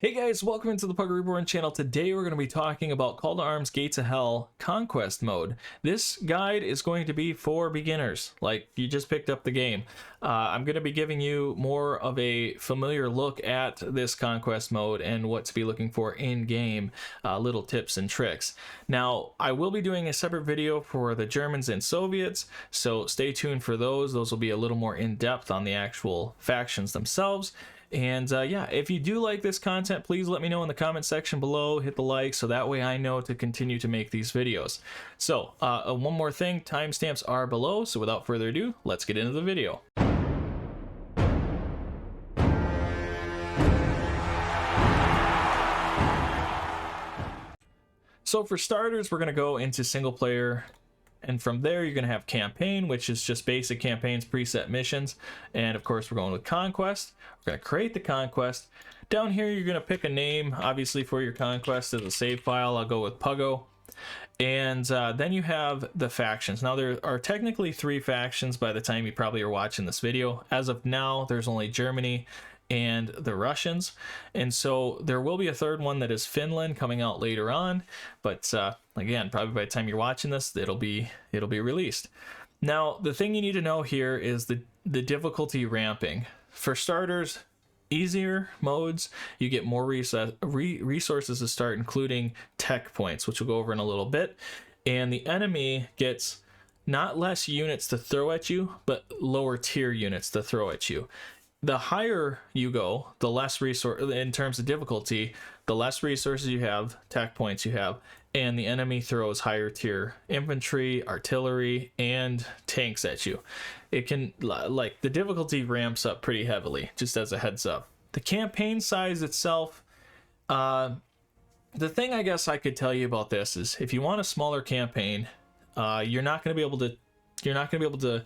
Hey guys, welcome into the Pug Reborn channel. Today we're going to be talking about Call to Arms Gates of Hell Conquest mode. This guide is going to be for beginners, like you just picked up the game. I'm going to be giving you more of a familiar look at this Conquest mode and what to be looking for in-game, little tips and tricks. Now, I will be doing a separate video for the Germans and Soviets, so stay tuned for those. Those will be a little more in-depth on the actual factions themselves. And yeah, if you do like this content, please let me know in the comment section below. Hit the like so that way I know to continue to make these videos. So one more thing, timestamps are below. So without further ado, let's get into the video. So for starters, we're going to go into single player. And from there, you're going to have campaign, which is just basic campaigns, preset missions. And of course, we're going with conquest. We're going to create the conquest. Down here, you're going to pick a name, obviously, for your conquest as a save file. I'll go with Puggo. And then you have the factions. Now, there are technically 3 factions by the time you probably are watching this video. As of now, there's only Germany and the Russians, and so there will be a third one that is Finland coming out later on, but again, probably by the time you're watching this, it'll be released. Now, the thing you need to know here is the difficulty ramping. For starters, easier modes, you get more resources to start, including tech points, which we'll go over in a little bit, and the enemy gets not less units to throw at you, but lower tier units to throw at you. The higher you go, the less resource in terms of difficulty, the less resources you have, tech points you have, and the enemy throws higher tier infantry, artillery, and tanks at you. It can, like, the difficulty ramps up pretty heavily, just as a heads up. The campaign size itself, the thing I guess I could tell you about this is if you want a smaller campaign, you're not going to be able to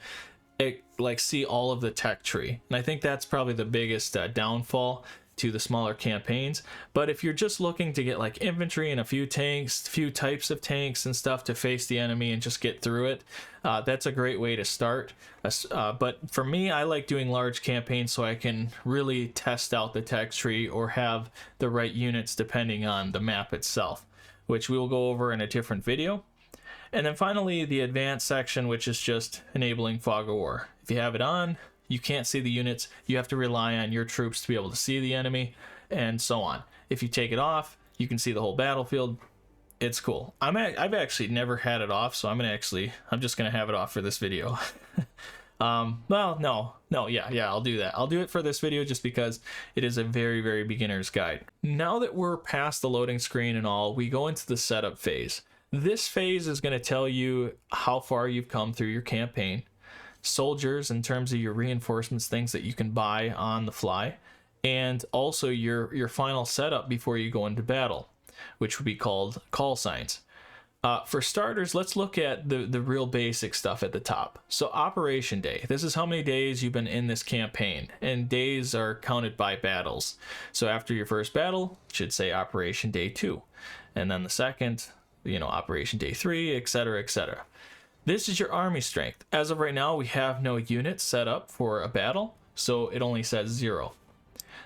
like see all of the tech tree, and I think that's probably the biggest downfall to the smaller campaigns. But if you're just looking to get like infantry and a few tanks, few types of tanks and stuff to face the enemy and just get through it, that's a great way to start. But for me, I like doing large campaigns so I can really test out the tech tree or have the right units depending on the map itself, which we will go over in a different video. And then finally, the advanced section, which is just enabling fog of war. If you have it on, you can't see the units. You have to rely on your troops to be able to see the enemy, and so on. If you take it off, you can see the whole battlefield. It's cool. I've actually never had it off, so I'm just gonna have it off for this video. Well, no, yeah, I'll do that. I'll do it for this video just because it is a very, very beginner's guide. Now that we're past the loading screen and all, we go into the setup phase. This phase is going to tell you how far you've come through your campaign, soldiers in terms of your reinforcements, things that you can buy on the fly, and also your final setup before you go into battle, which would be called call signs. For starters, let's look at the real basic stuff at the top. So Operation Day. This is how many days you've been in this campaign, and days are counted by battles. So after your first battle, it should say Operation Day 2, and then the second, Operation Day 3, etc., etc. This is your army strength. As of right now, we have no units set up for a battle, so it only says 0.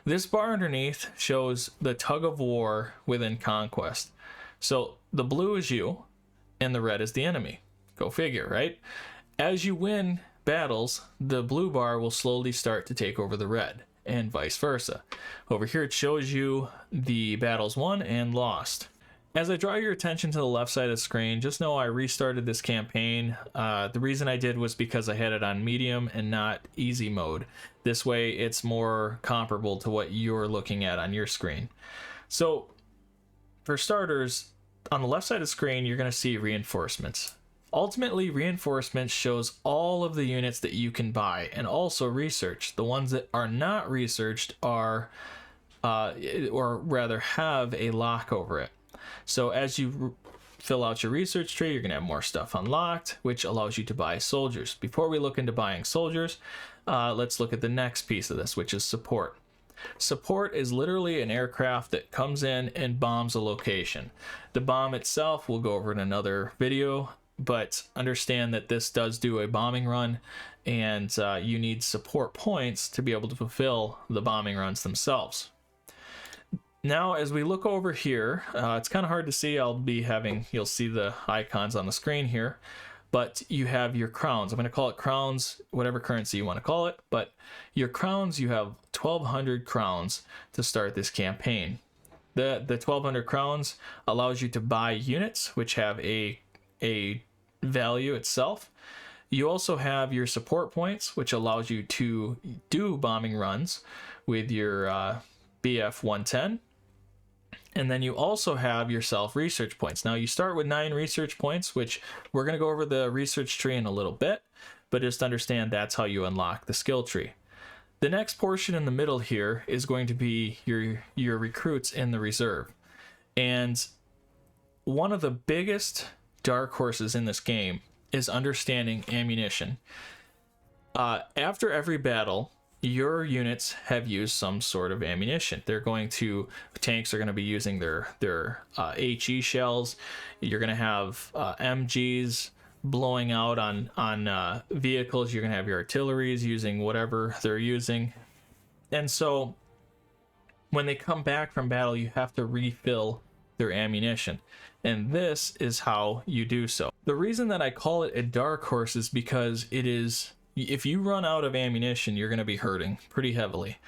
This bar underneath shows the tug of war within Conquest. So the blue is you, and the red is the enemy. Go figure, right? As you win battles, the blue bar will slowly start to take over the red, and vice versa. Over here, it shows you the battles won and lost. As I draw your attention to the left side of the screen, just know I restarted this campaign. The reason I did was because I had it on medium and not easy mode. This way it's more comparable to what you're looking at on your screen. So for starters, on the left side of the screen, you're going to see reinforcements. Ultimately, reinforcements shows all of the units that you can buy and also research. The ones that are not researched are, or rather have a lock over it. So as you fill out your research tree, you're going to have more stuff unlocked, which allows you to buy soldiers. Before we look into buying soldiers, let's look at the next piece of this, which is support. Support is literally an aircraft that comes in and bombs a location. The bomb itself we'll go over in another video, but understand that this does do a bombing run, and you need support points to be able to fulfill the bombing runs themselves. Now, as we look over here, it's kind of hard to see. You'll see the icons on the screen here, but you have your crowns. I'm going to call it crowns, whatever currency you want to call it, but your crowns, you have 1,200 crowns to start this campaign. The 1,200 crowns allows you to buy units, which have a value itself. You also have your support points, which allows you to do bombing runs with your BF 110. And then you also have yourself research points. Now you start with 9 research points, which we're going to go over the research tree in a little bit, but just understand that's how you unlock the skill tree. The next portion in the middle here is going to be your recruits in the reserve. And one of the biggest dark horses in this game is understanding ammunition. After every battle, your units have used some sort of ammunition. Tanks are going to be using their HE shells. You're going to have MGs blowing out on vehicles. You're going to have your artilleries using whatever they're using. And so when they come back from battle, you have to refill their ammunition. And this is how you do so. The reason that I call it a dark horse is because if you run out of ammunition, you're going to be hurting pretty heavily.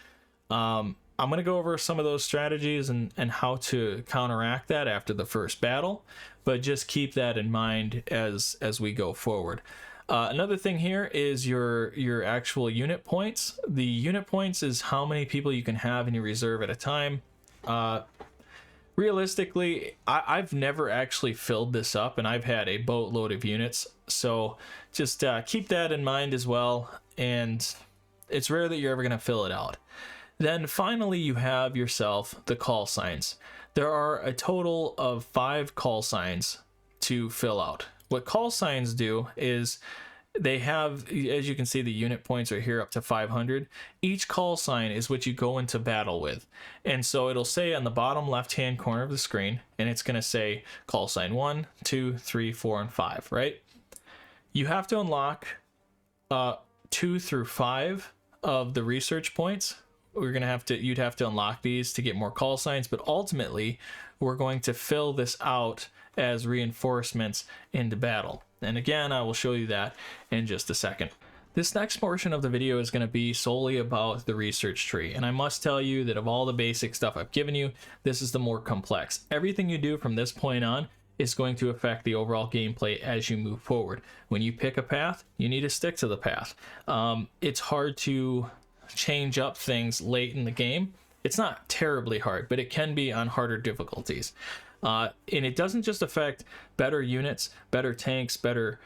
I'm going to go over some of those strategies and how to counteract that after the first battle, but just keep that in mind as we go forward. Another thing here is your actual unit points. The unit points is how many people you can have in your reserve at a time. Realistically, I've never actually filled this up, and I've had a boatload of units, so just keep that in mind as well, and it's rare that you're ever going to fill it out. Then finally, you have yourself the call signs. There are a total of 5 call signs to fill out. What call signs do is they have, as you can see, the unit points are here up to 500. Each call sign is what you go into battle with. And so it'll say on the bottom left-hand corner of the screen, and it's going to say call sign 1, 2, 3, 4, and 5, right? You have to unlock 2 through 5 of the research points. You'd have to unlock these to get more call signs, but ultimately we're going to fill this out as reinforcements into battle. And again, I will show you that in just a second. This next portion of the video is going to be solely about the research tree. And I must tell you that of all the basic stuff I've given you, this is the more complex. Everything you do from this point on is going to affect the overall gameplay as you move forward. When you pick a path, you need to stick to the path. It's hard to change up things late in the game. It's not terribly hard, but it can be on harder difficulties. And it doesn't just affect better units, better tanks, better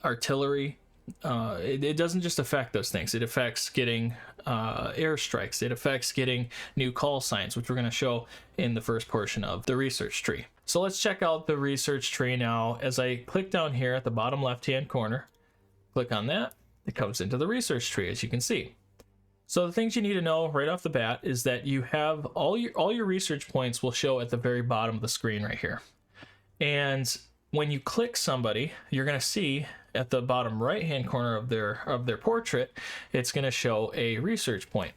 artillery. It doesn't just affect those things. It affects getting airstrikes. It affects getting new call signs, which we're going to show in the first portion of the research tree. So let's check out the research tree now. As I click down here at the bottom left-hand corner, click on that, it comes into the research tree, as you can see. So the things you need to know right off the bat is that you have all your research points will show at the very bottom of the screen right here. And when you click somebody, you're going to see at the bottom right-hand corner of their portrait, it's going to show a research point.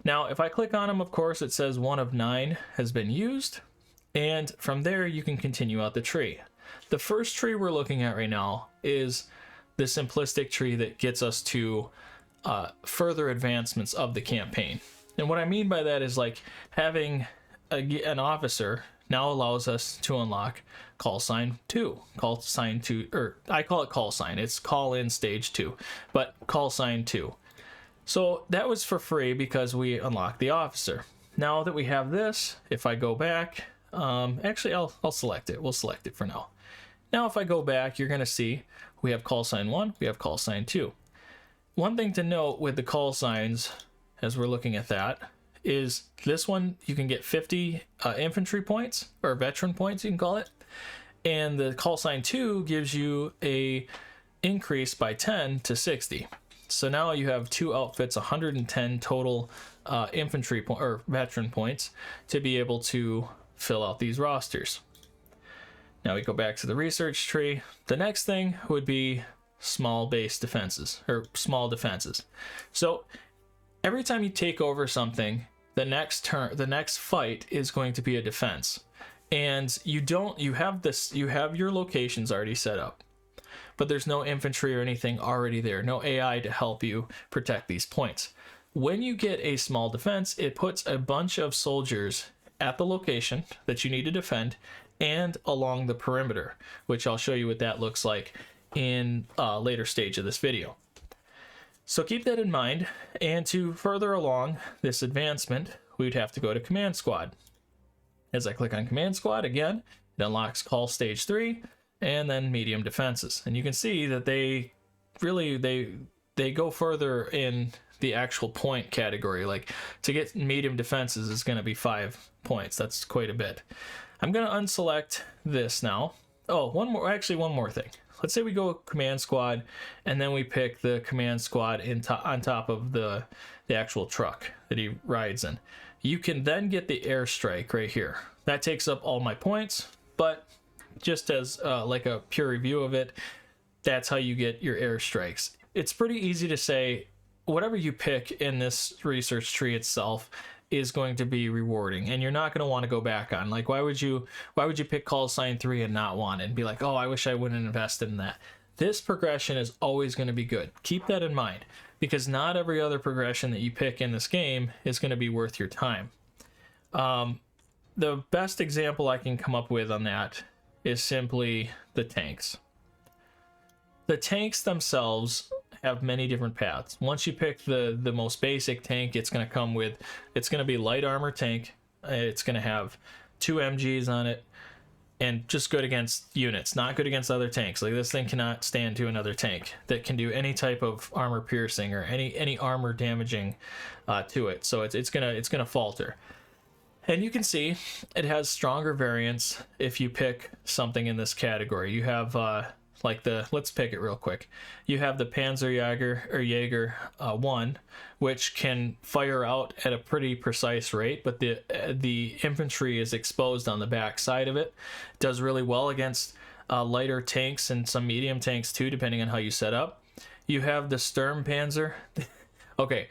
Now, if I click on them, of course, it says 1 of 9 has been used. And from there, you can continue out the tree. The first tree we're looking at right now is the simplistic tree that gets us to further advancements of the campaign. And what I mean by that is like having an officer now allows us to unlock call sign 2. Call sign 2, or I call it call sign. It's call in stage 2, but call sign 2. So that was for free because we unlocked the officer. Now that we have this, if I go back, actually I'll select it. We'll select it for now. Now if I go back, you're going to see we have call sign 1, we have call sign 2. One thing to note with the call signs, as we're looking at that, is this one you can get 50 infantry points, or veteran points you can call it, and the call sign 2 gives you a increase by 10 to 60. So now you have 2 outfits, 110 total infantry or veteran points to be able to fill out these rosters. Now we go back to the research tree. The next thing would be small base defenses, or small defenses. So every time you take over something, the next fight is going to be a defense. And you have your locations already set up, but there's no infantry or anything already there, no AI to help you protect these points. When you get a small defense, it puts a bunch of soldiers at the location that you need to defend and along the perimeter, which I'll show you what that looks like in a later stage of this video. So keep that in mind, and to further along this advancement, we'd have to go to Command Squad. As I click on Command Squad again, it unlocks Call Stage 3 and then Medium Defenses. And you can see that they go further in the actual point category. Like, to get Medium Defenses is going to be 5 points. That's quite a bit. I'm going to unselect this now. Oh, one more thing. Let's say we go Command Squad, and then we pick the Command Squad on top of the actual truck that he rides in. You can then get the airstrike right here. That takes up all my points, but just as like a pure review of it, that's how you get your airstrikes. It's pretty easy to say whatever you pick in this research tree itself is going to be rewarding, and you're not going to want to go back on. Like, why would you pick call sign 3 and not want it and be like, oh, I wish I wouldn't invest in that? This progression is always going to be good. Keep that in mind, because not every other progression that you pick in this game is going to be worth your time. The best example I can come up with on that is simply the tanks. The tanks themselves have many different paths. Once you pick the most basic tank, it's going to be light armor tank. It's going to have 2 MGs on it, and just good against units, not good against other tanks. Like, this thing cannot stand to another tank that can do any type of armor piercing or any armor damaging to it. So it's gonna falter. And you can see it has stronger variants if you pick something in this category. You have let's pick it real quick. You have the Panzerjäger 1, which can fire out at a pretty precise rate, but the infantry is exposed on the back side of it. Does really well against lighter tanks and some medium tanks too, depending on how you set up. You have the Sturmpanzer. Okay,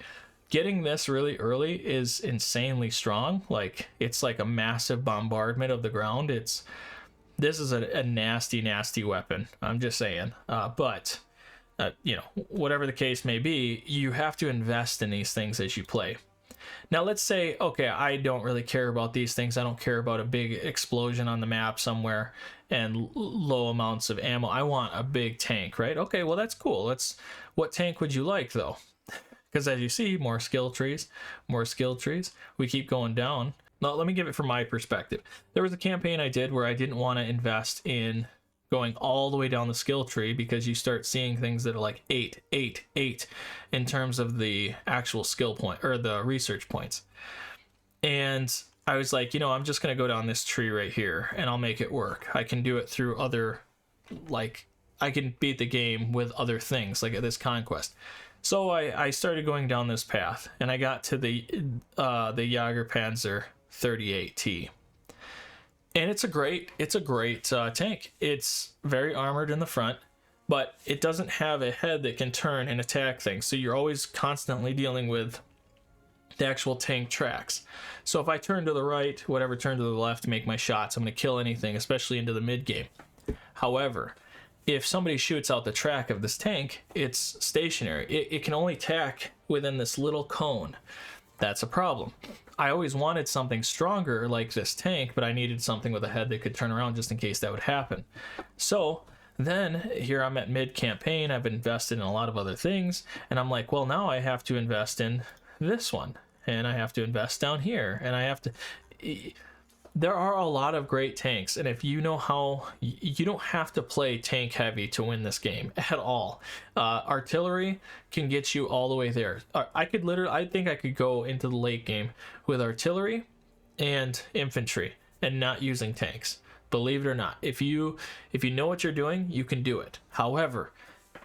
getting this really early is insanely strong. Like, it's like a massive bombardment of the ground. This is a nasty weapon, I'm just saying. But whatever the case may be, you have to invest in these things as you play. Now, let's say, okay, I don't really care about these things. I don't care about a big explosion on the map somewhere and low amounts of ammo. I want a big tank, right? Okay, well, that's cool. What tank would you like, though? Because as you see, more skill trees. We keep going down. Now, let me give it from my perspective. There was a campaign I did where I didn't want to invest in going all the way down the skill tree, because you start seeing things that are like 8 in terms of the actual skill point or the research points. And I was like, I'm just going to go down this tree right here and I'll make it work. I can do it through other, I can beat the game with other things like this Conquest. So I started going down this path, and I got to the Jägerpanzer 38T, and it's a great tank. It's very armored in the front, but it doesn't have a head that can turn and attack things, so you're always constantly dealing with the actual tank tracks. So if I turn to the right, whatever, turn to the left to make my shots, I'm going to kill anything, especially into the mid game. However, if somebody shoots out the track of this tank, it's stationary. It can only attack within this little cone. That's a problem. I always wanted something stronger like this tank, but I needed something with a head that could turn around just in case that would happen. So then here I'm at mid-campaign. I've invested in a lot of other things, and I'm like, well, now I have to invest in this one, and I have to invest down here, and I have to... There are a lot of great tanks, and if you know how, you don't have to play tank heavy to win this game at all. Artillery can get you all the way there. I think I could go into the late game with artillery and infantry and not using tanks. Believe it or not, if you know what you're doing, you can do it. However,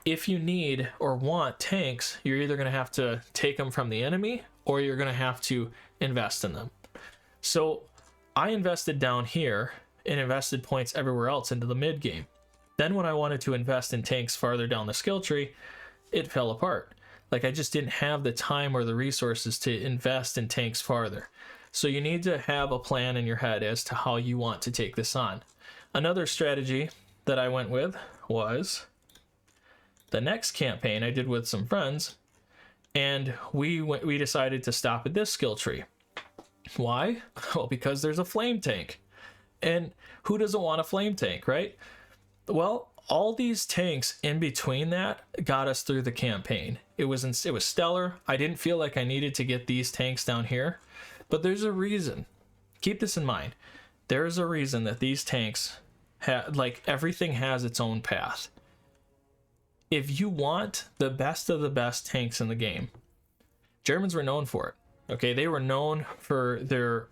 if you need or want tanks, you're either going to have to take them from the enemy, or you're going to have to invest in them. So I invested down here and invested points everywhere else into the mid game. Then when I wanted to invest in tanks farther down the skill tree, it fell apart. Like I just didn't have the time or the resources to invest in tanks farther. So you need to have a plan in your head as to how you want to take this on. Another strategy that I went with was the next campaign I did with some friends, and we decided to stop at this skill tree. Why? Well, because there's a flame tank. And who doesn't want a flame tank, right? Well, all these tanks in between that got us through the campaign. It was stellar. I didn't feel like I needed to get these tanks down here, but there's a reason. Keep this in mind. There's a reason that these tanks like everything has its own path. If you want the best of the best tanks in the game, Germans were known for it. Okay, they were known for their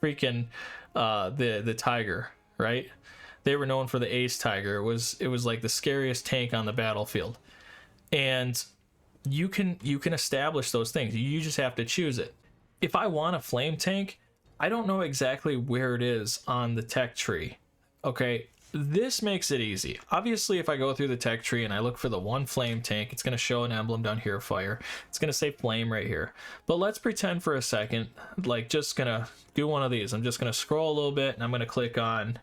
freaking the Tiger, right? They were known for the Ace Tiger. It was like the scariest tank on the battlefield. And you can establish those things. You just have to choose it. If I want a flame tank, I don't know exactly where it is on the tech tree. Okay, this makes it easy. Obviously, if I go through the tech tree and I look for the one flame tank, it's going to show an emblem down here, fire. It's going to say flame right here. But let's pretend for a second, like just going to do one of these. I'm just going to scroll a little bit and I'm going to click on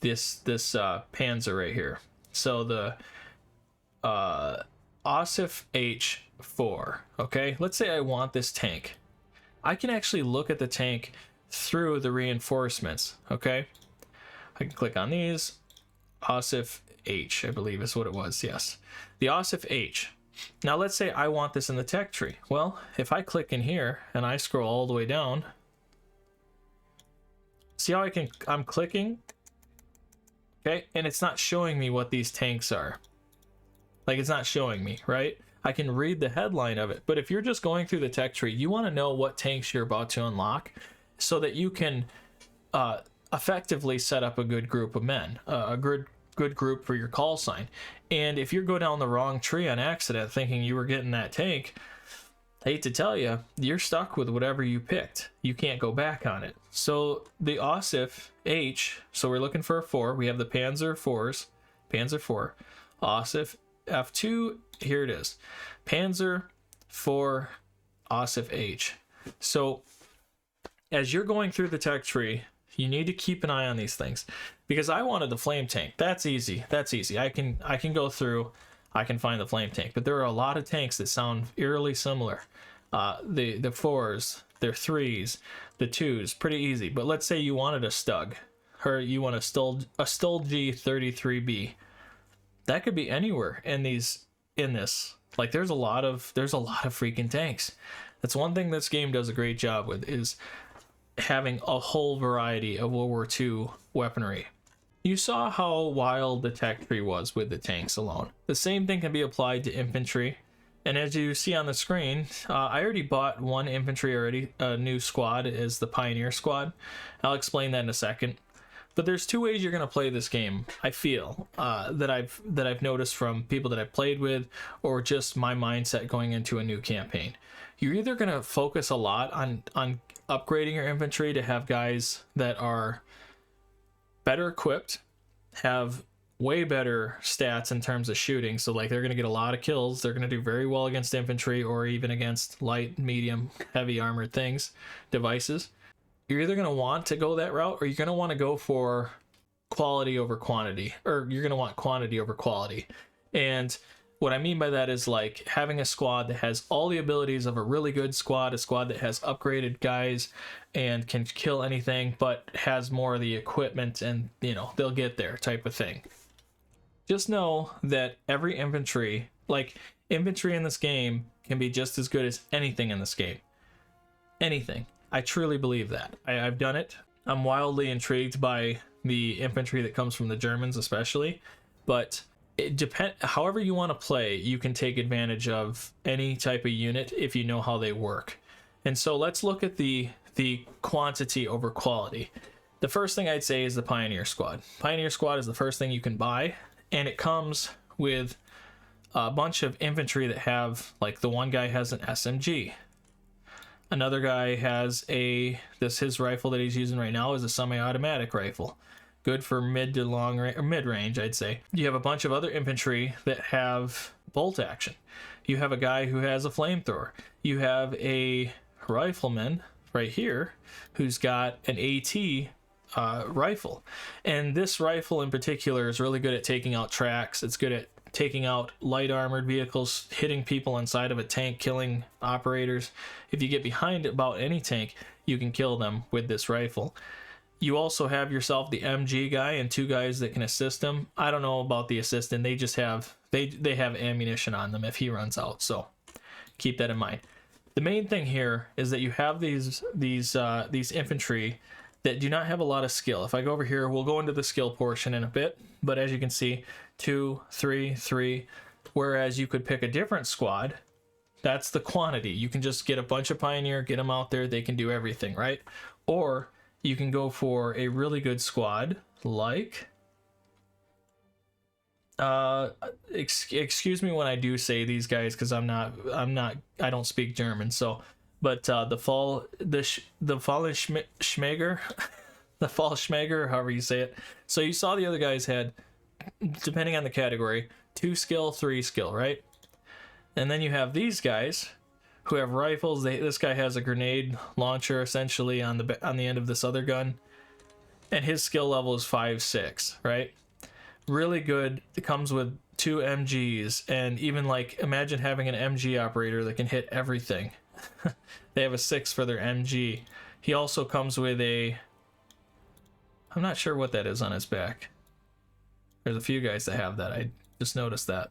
this Panzer right here. So the Osif H4. Okay, let's say I want this tank. I can actually look at the tank through the reinforcements. Okay, I can click on these. Osif H, I believe is what it was. Yes, the Osif H. Now let's say I want this in the tech tree. Well, if I click in here and I scroll all the way down, see how I'm clicking. Okay, and it's not showing me what these tanks are. Like, it's not showing me, right? I can read the headline of it, but if you're just going through the tech tree, you want to know what tanks you're about to unlock so that you can effectively set up a good group of men, a good group for your call sign. And if you go down the wrong tree on accident thinking you were getting that tank, I hate to tell you, you're stuck with whatever you picked. You can't go back on it. So the Osif H, so we're looking for a 4. We have the Panzer 4s, Panzer 4, Osif F2, here it is. Panzer 4 Osif H. So as you're going through the tech tree, you need to keep an eye on these things, because I wanted the flame tank. That's easy. That's easy. I can go through, I can find the flame tank, but there are a lot of tanks that sound eerily similar. The 4s, their 3s, the 2s, pretty easy. But let's say you wanted a Stug, or you want a Stulgy 33B. That could be anywhere in this. Like there's a lot of freaking tanks. That's one thing this game does a great job with, is having a whole variety of World War II weaponry. You saw how wild the tech tree was with the tanks alone. The same thing can be applied to infantry. And as you see on the screen, I already bought one infantry already. A new squad is the Pioneer Squad. I'll explain that in a second. But there's two ways you're going to play this game, I feel, that I've noticed from people that I've played with, or just my mindset going into a new campaign. You're either going to focus a lot on upgrading your infantry to have guys that are better equipped, have way better stats in terms of shooting. So like they're going to get a lot of kills. They're going to do very well against infantry, or even against light, medium, heavy armored things, devices. You're either going to want to go that route, or you're going to want to go for quality over quantity, or you're going to want quantity over quality. And what I mean by that is like having a squad that has all the abilities of a really good squad, a squad that has upgraded guys and can kill anything, but has more of the equipment and, you know, they'll get there type of thing. Just know that every infantry, like infantry in this game, can be just as good as anything in this game. Anything. I truly believe that. I've done it. I'm wildly intrigued by the infantry that comes from the Germans especially, but however you want to play, you can take advantage of any type of unit if you know how they work. And so let's look at the quantity over quality. The first thing I'd say is the Pioneer Squad. Pioneer Squad is the first thing you can buy, and it comes with a bunch of infantry that have, like, the one guy has an SMG. Another guy has his rifle that he's using right now is a semi-automatic rifle. Good for mid to long range, or mid range, I'd say. You have a bunch of other infantry that have bolt action. You have a guy who has a flamethrower. You have a rifleman right here who's got an AT rifle, and this rifle in particular is really good at taking out tracks. It's good at taking out light armored vehicles, hitting people inside of a tank, killing operators. If you get behind about any tank, you can kill them with this rifle. You also have yourself the MG guy and 2 guys that can assist him. I don't know about the assistant. They just have they have ammunition on them if he runs out, so keep that in mind. The main thing here is that you have these infantry that do not have a lot of skill. If I go over here, we'll go into the skill portion in a bit, but as you can see, 2, 3, 3, whereas you could pick a different squad. That's the quantity. You can just get a bunch of Pioneer, get them out there, they can do everything, right? Or you can go for a really good squad like excuse me when I do say these guys, because I don't speak German, so but the Fallschmäger the Fallschmäger, however you say it. So you saw the other guys had, depending on the category, 2 skill, 3 skill, right? And then you have these guys who have rifles. This guy has a grenade launcher essentially on the end of this other gun, and his skill level is 5, 6, right? Really good. It comes with 2 MGs, and even like imagine having an MG operator that can hit everything. They have a 6 for their MG. He also comes with a, I'm not sure what that is on his back. There's a few guys that have that. I just noticed that.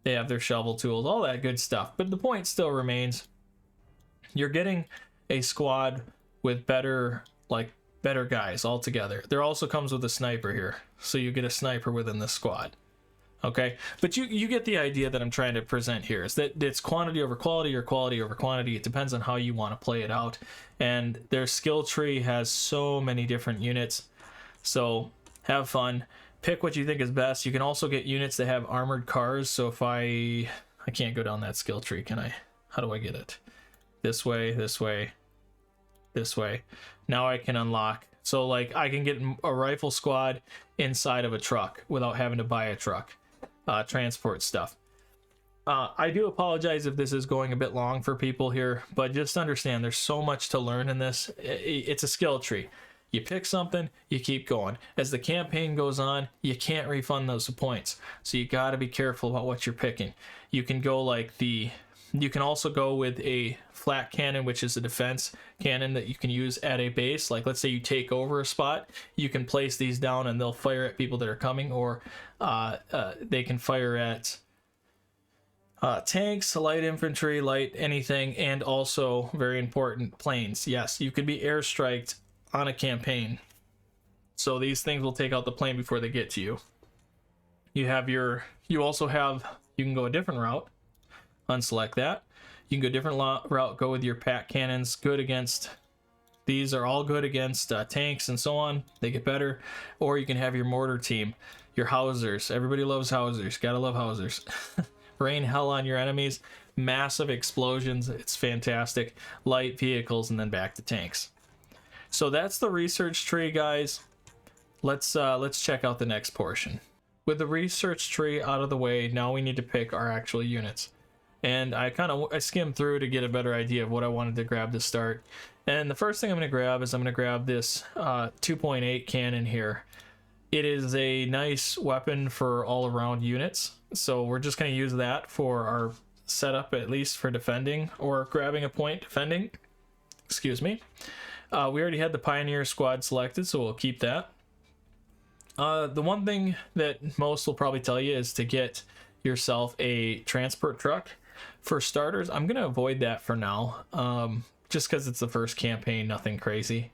They have their shovel tools, all that good stuff. But the point still remains, you're getting a squad with better guys altogether. There also comes with a sniper here, so you get a sniper within the squad. Okay, but you get the idea that I'm trying to present here, is that it's quantity over quality or quality over quantity. It depends on how you want to play it out, and their skill tree has so many different units, so have fun, pick what you think is best. You can also get units that have armored cars. So if I can't go down that skill tree, can I? How do I get it? This way, this way, this way. Now I can unlock, so like I can get a rifle squad inside of a truck without having to buy a truck. Transport stuff. I do apologize if this is going a bit long for people here, but just understand there's so much to learn in this. It's a skill tree. You pick something, you keep going. As the campaign goes on, you can't refund those points, so you got to be careful about what you're picking. You can go you can also go with a flat cannon, which is a defense cannon that you can use at a base. Like let's say you take over a spot, you can place these down and they'll fire at people that are coming, or they can fire at tanks, light infantry, light anything, and also, very important, planes. Yes, you could be airstriked on a campaign, so these things will take out the plane before they get to you. You can go a different route. Unselect that. You can go a different route, go with your pack cannons. Good against, these are all good against tanks and so on. They get better. Or you can have your mortar team, your housers. Everybody loves housers. Gotta love housers. Rain hell on your enemies. Massive explosions. It's fantastic. Light vehicles, and then back to tanks. So that's the research tree, guys. Let's check out the next portion. With the research tree out of the way, now we need to pick our actual units. And I skimmed through to get a better idea of what I wanted to grab to start. And the first thing I'm going to grab is this 2.8 cannon here. It is a nice weapon for all around units, so we're just going to use that for our setup, at least for defending or grabbing a point defending. Excuse me. We already had the Pioneer squad selected, so we'll keep that. The one thing that most will probably tell you is to get yourself a transport truck. For starters, I'm going to avoid that for now, just because it's the first campaign, nothing crazy.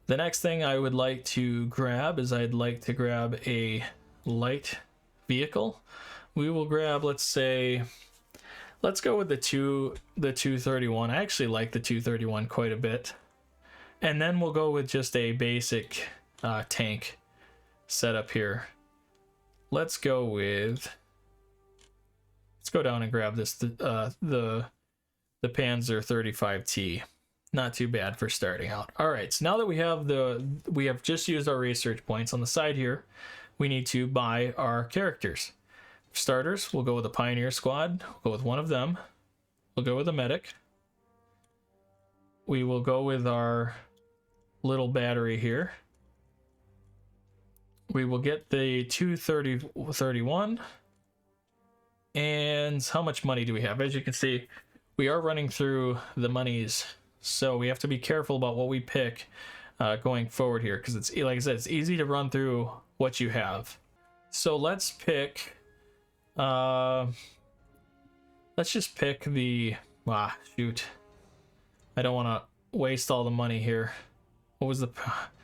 The next thing I would like to grab is I'd like to grab a light vehicle. We will grab, let's go with the 231. I actually like the 231 quite a bit. And then we'll go with just a basic tank setup here. Let's go down and grab this, the Panzer 35T. Not too bad for starting out. All right, so now that we have just used our research points on the side here, we need to buy our characters. starters, we'll go with a pioneer squad. We'll go with one of them. We'll go with a medic. We will go with our little battery here. We will get the 231. And how much money do we have? As you can see, we are running through the monies, so we have to be careful about what we pick going forward here, because it's, like I said, it's easy to run through what you have. So let's pick, let's just pick the, shoot. I don't want to waste all the money here. What was the,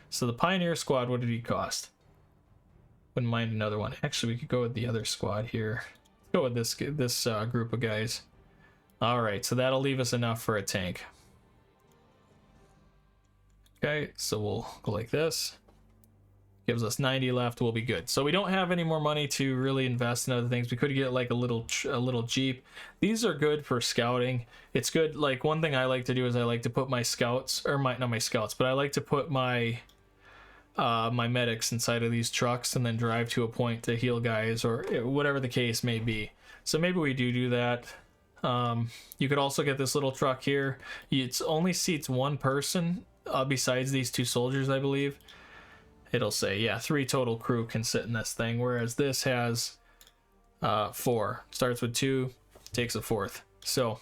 so the Pioneer squad, what did he cost? Wouldn't mind another one. Actually, we could go with the other squad here. Let's go with this group of guys. All right, so that'll leave us enough for a tank. Okay, so we'll go like this. Gives us 90 left, we'll be good. So we don't have any more money to really invest in other things. We could get like a little Jeep. These are good for scouting. It's good, like one thing I like to do is I like to put my scouts, or not my scouts, but I like to put my my medics inside of these trucks and then drive to a point to heal guys or whatever the case may be. So maybe we do that. You could also get this little truck here. It only seats one person besides these two soldiers, I believe. It'll say, yeah, 3 total crew can sit in this thing, whereas this has 4. Starts with 2, takes a 4th. So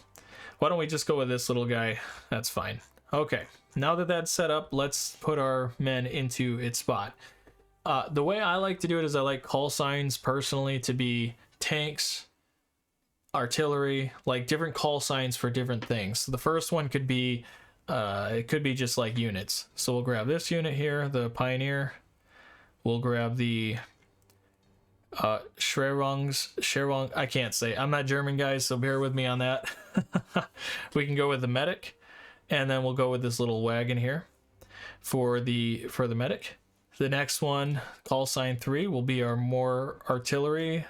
why don't we just go with this little guy? That's fine. Okay, now that that's set up, let's put our men into its spot. The way I like to do it is I like call signs personally to be tanks, artillery, like different call signs for different things. So the first one could be it could be just like units. So we'll grab this unit here, the Pioneer. We'll grab the Scherung, I can't say. I'm not German, guys, so bear with me on that. We can go with the medic, and then we'll go with this little wagon here for the medic. The next one, call sign 3, will be our more artillery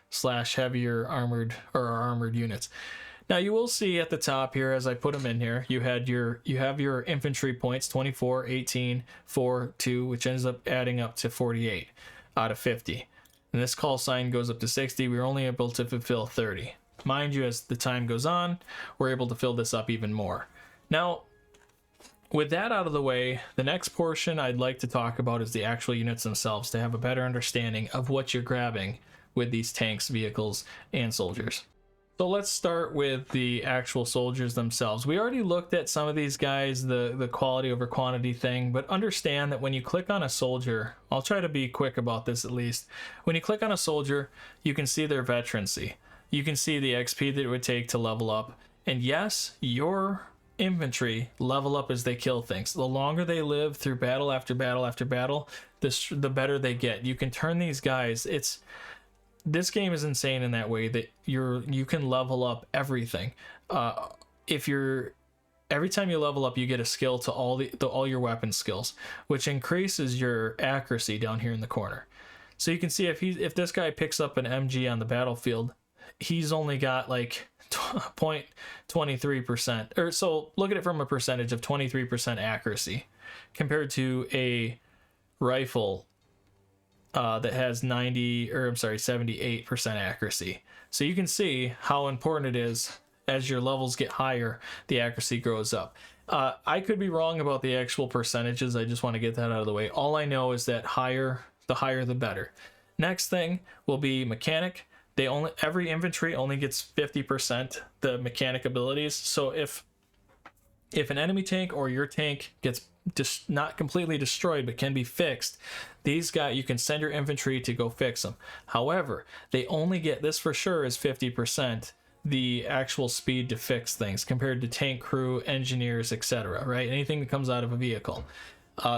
/ heavier armored or armored units. Now you will see at the top here, as I put them in here, you have your infantry points, 24, 18, 4, 2, which ends up adding up to 48 out of 50. And this call sign goes up to 60. We're only able to fulfill 30. Mind you, as the time goes on, we're able to fill this up even more. Now, with that out of the way, the next portion I'd like to talk about is the actual units themselves, to have a better understanding of what you're grabbing with these tanks, vehicles, and soldiers. So let's start with the actual soldiers themselves. We already looked at some of these guys, the quality over quantity thing, but understand that when you click on a soldier, I'll try to be quick about this at least. When you click on a soldier, you can see their veterancy. You can see the XP that it would take to level up. And yes, your infantry level up as they kill things. The longer they live through battle after battle after battle, the better they get. You can turn these guys, this game is insane in that way that you can level up everything. Every time you level up, you get a skill to all your weapon skills, which increases your accuracy down here in the corner. So you can see if this guy picks up an MG on the battlefield, he's only got like 0.23%, or so look at it from a percentage of 23% accuracy compared to a rifle that has 78% accuracy. So you can see how important it is. As your levels get higher, the accuracy grows up. I could be wrong about the actual percentages. I just want to get that out of the way. All I know is that the higher the better. Next thing will be mechanic. Every infantry only gets 50% the mechanic abilities. So if an enemy tank or your tank gets not completely destroyed but can be fixed, these guys, you can send your infantry to go fix them. However, they only get, this for sure is 50%, the actual speed to fix things compared to tank crew, engineers, etc. Right? Anything that comes out of a vehicle.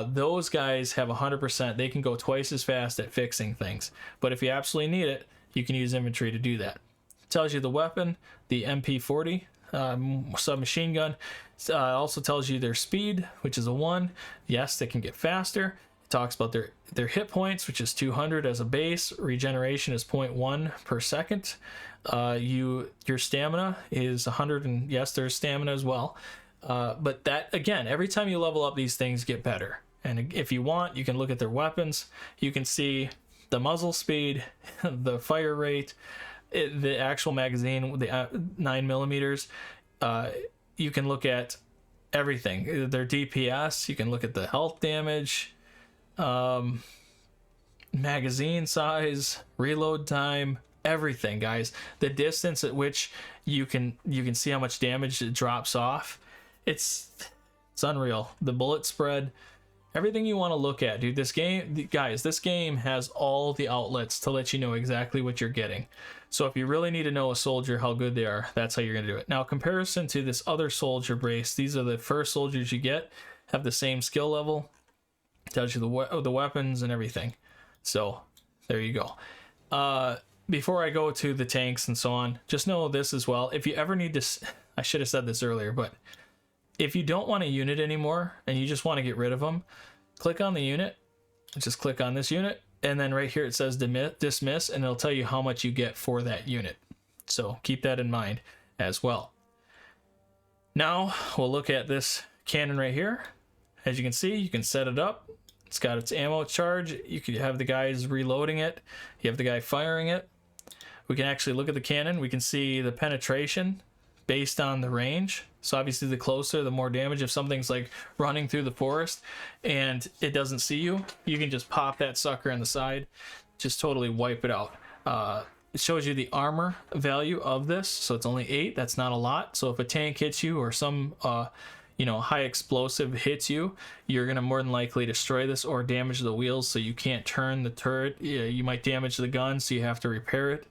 Those guys have 100%. They can go twice as fast at fixing things. But if you absolutely need it, you can use infantry to do that. It tells you the weapon, the MP40 submachine gun. Also tells you their speed, which is a 1. Yes, they can get faster. It talks about their hit points, which is 200 as a base. Regeneration is 0.1 per second. Your stamina is 100, and yes, there's stamina as well. But that, again, every time you level up, these things get better. And if you want, you can look at their weapons. You can see the muzzle speed, the fire rate, the actual magazine, the 9mm. You can look at everything. Their DPS. You can look at the health damage, magazine size, reload time, everything, guys. The distance at which you can see how much damage it drops off. It's unreal. The bullet spread. Everything you want to look at, dude. This game, guys, this game has all the outlets to let you know exactly what you're getting. So if you really need to know a soldier, how good they are, that's how you're going to do it. Now, comparison to this other soldier brace, these are the first soldiers you get, have the same skill level, tells you the weapons and everything. So there you go. Before I go to the tanks and so on, just know this as well. If you ever need to, I should have said this earlier, but if you don't want a unit anymore and you just want to get rid of them, click on the unit, just click on this unit, and then right here it says dismiss, and it'll tell you how much you get for that unit. So keep that in mind as well. Now we'll look at this cannon right here. As you can see, you can set it up. It's got its ammo charge. You can have the guys reloading it. You have the guy firing it. We can actually look at the cannon. We can see the penetration based on the range. So obviously the closer, the more damage. If something's like running through the forest and it doesn't see you, you can just pop that sucker in the side, just totally wipe it out. It shows you the armor value of this. So it's only 8. That's not a lot. So if a tank hits you or some high explosive hits you, you're gonna more than likely destroy this or damage the wheels, so you can't turn the turret. You might damage the gun, so you have to repair it.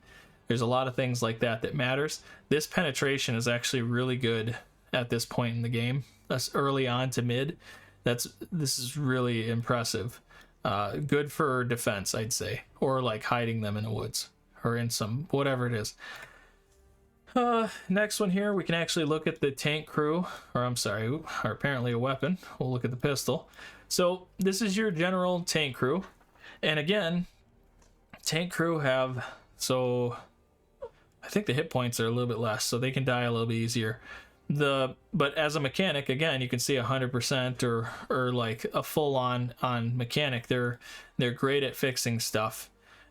There's a lot of things like that matters. This penetration is actually really good at this point in the game. That's early on to mid. This is really impressive. Good for defense, I'd say, or like hiding them in the woods or in some whatever it is. Next one here, we can actually look at the tank crew, or I'm sorry, or apparently a weapon. We'll look at the pistol. So this is your general tank crew, and again, tank crew have, so I think the hit points are a little bit less, so they can die a little bit easier. But as a mechanic, again, you can see 100% or like a full-on mechanic. They're great at fixing stuff.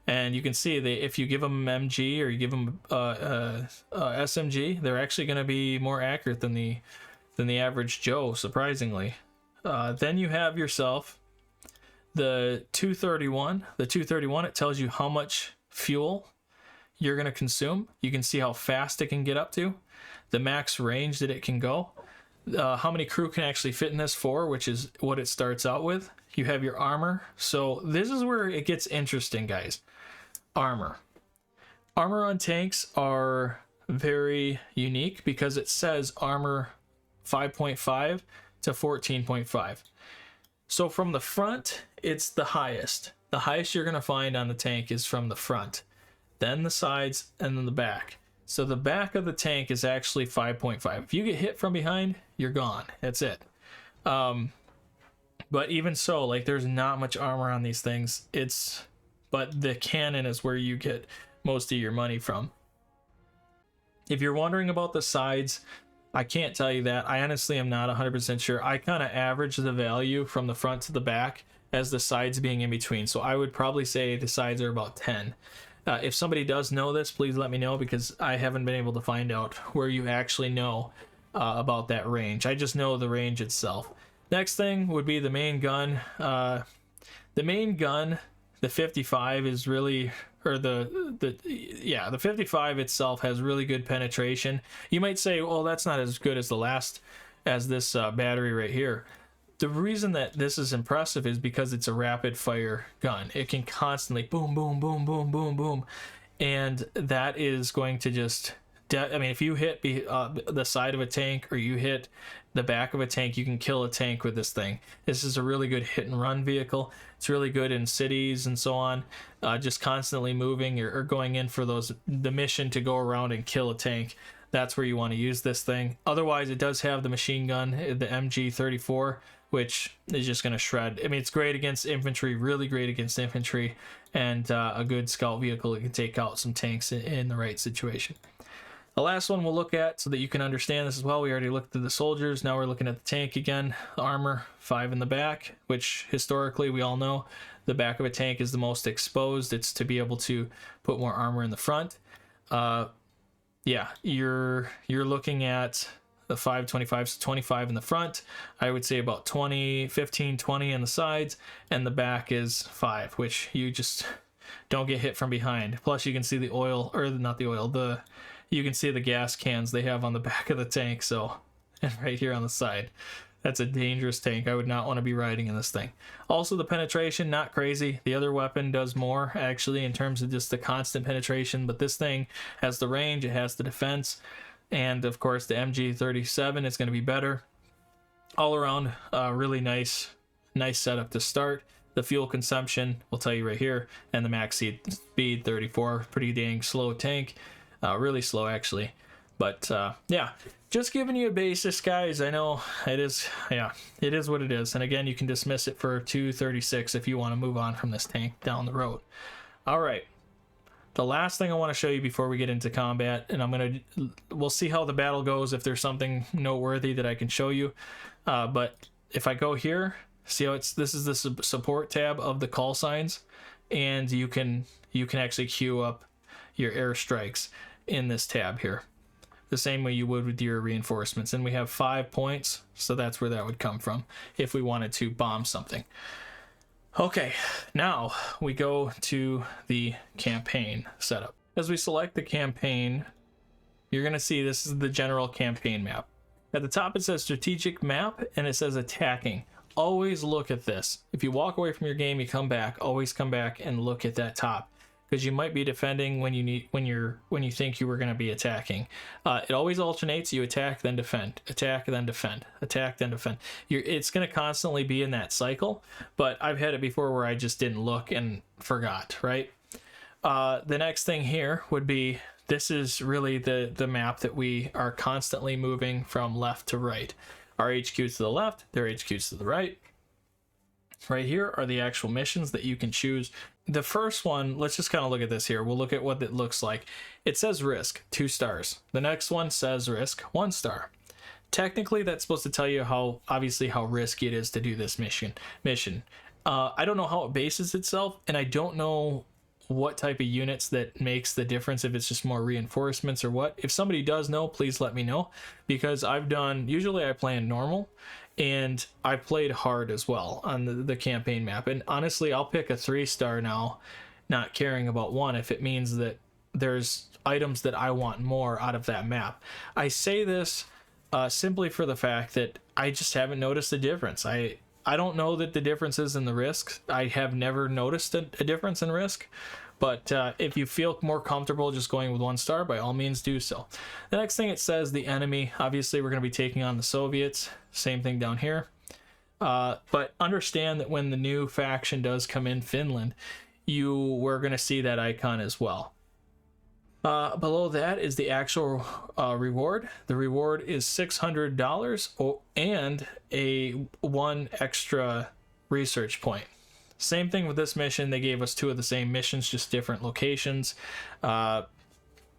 And you can see that if you give them MG or you give them SMG, they're actually going to be more accurate than the average Joe, surprisingly. Then you have yourself the 231. The 231, it tells you how much fuel you're going to consume. You can see how fast it can get up to, the max range that it can go, how many crew can actually fit in this for, which is what it starts out with. You have your armor. So this is where it gets interesting, guys. Armor on tanks are very unique because it says armor 5.5 to 14.5. So from the front, it's the highest. The highest you're going to find on the tank is from the front, then the sides, and then the back. So the back of the tank is actually 5.5. If you get hit from behind, you're gone. That's it. But even so, like, there's not much armor on these things. But the cannon is where you get most of your money from. If you're wondering about the sides, I can't tell you that. I honestly am not 100% sure. I kind of average the value from the front to the back as the sides being in between. So I would probably say the sides are about 10. If somebody does know this, please let me know, because I haven't been able to find out where you actually know about that range. I just know the range itself. Next thing would be the main gun. The main gun, the 55 is really, or the 55 itself has really good penetration. You might say, well, that's not as good as this battery right here. The reason that this is impressive is because it's a rapid fire gun. It can constantly boom, boom, boom, boom, boom, boom. And that is going to just, if you hit the side of a tank or you hit the back of a tank, you can kill a tank with this thing. This is a really good hit and run vehicle. It's really good in cities and so on, just constantly moving or going in for the mission to go around and kill a tank. That's where you want to use this thing. Otherwise, it does have the machine gun, the MG34, which is just going to shred. It's great against infantry, really great against infantry, and a good scout vehicle that can take out some tanks in the right situation. The last one we'll look at so that you can understand this as well. We already looked at the soldiers. Now we're looking at the tank again. The armor, 5 in the back, which historically we all know the back of a tank is the most exposed. It's to be able to put more armor in the front. Yeah, you're looking at the 5, 25, so 25 in the front. I would say about 20, 15, 20 on the sides, and the back is 5, which you just don't get hit from behind. Plus you can see the oil, or not the oil, you can see the gas cans they have on the back of the tank, so, and right here on the side. That's a dangerous tank. I would not want to be riding in this thing. Also, the penetration, not crazy. The other weapon does more, actually, in terms of just the constant penetration, but this thing has the range, it has the defense, and of course the MG37 is going to be better. All around, really nice setup to start. The fuel consumption, we'll tell you right here, and the max speed, 34, pretty dang slow tank. Really slow, actually. But yeah, just giving you a basis, guys. I know it is, yeah, it is what it is. And again, you can dismiss it for 236 if you want to move on from this tank down the road. All right. The last thing I want to show you before we get into combat, and we'll see how the battle goes, if there's something noteworthy that I can show you. But if I go here, see how this is the support tab of the call signs, and you can actually queue up your airstrikes in this tab here, the same way you would with your reinforcements. And we have 5 points, so that's where that would come from if we wanted to bomb something. Okay, now we go to the campaign setup. As we select the campaign, you're going to see this is the general campaign map. At the top it says strategic map, and it says attacking. Always look at this. If you walk away from your game, you come back, always come back and look at that top, because you might be defending when you think you were going to be attacking. It always alternates. You attack, then defend, attack, then defend, attack, then defend. It's going to constantly be in that cycle, but I've had it before where I just didn't look and forgot, right? The next thing here would be, this is really the map that we are constantly moving from left to right. Our HQ's to the left, their HQ's to the right. Right here are the actual missions that you can choose. The first one, let's just kind of look at this here. We'll look at what it looks like. It says risk, 2 stars. The next one says risk, 1 star. Technically, that's supposed to tell you how risky it is to do this mission. I don't know how it bases itself, and I don't know what type of units that makes the difference, if it's just more reinforcements or what. If somebody does know, please let me know, because usually I play in normal, and I played hard as well on the campaign map. And honestly, I'll pick a 3-star now, not caring about 1, if it means that there's items that I want more out of that map. I say this simply for the fact that I just haven't noticed a difference. I don't know that the difference is in the risks. I have never noticed a difference in risk. But if you feel more comfortable just going with 1 star, by all means do so. The next thing it says, the enemy. Obviously, we're going to be taking on the Soviets. Same thing down here. But understand that when the new faction does come in, Finland, we're going to see that icon as well. Below that is the actual reward. The reward is $600 and a 1 extra research point. Same thing with this mission. They gave us 2 of the same missions, just different locations, different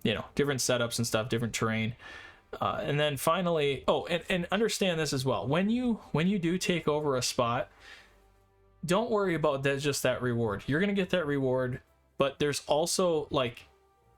setups and stuff, different terrain. And then finally, and understand this as well. When you do take over a spot, don't worry about just that reward. You're going to get that reward, but there's also,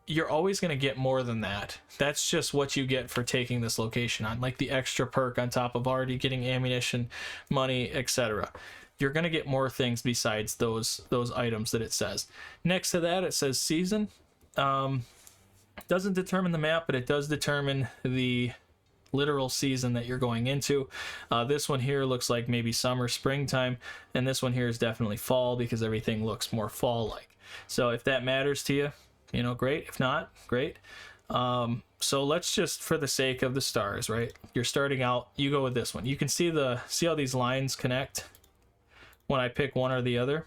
you're always going to get more than that. That's just what you get for taking this location on, like the extra perk on top of already getting ammunition, money, etc. You're going to get more things besides those items that it says. Next to that, it says season. Doesn't determine the map, but it does determine the literal season that you're going into. This one here looks like maybe summer, springtime, and this one here is definitely fall, because everything looks more fall-like. So if that matters to you, great. If not, great. So let's just, for the sake of the stars, right? You're starting out, you go with this one. You can see how these lines connect when I pick one or the other.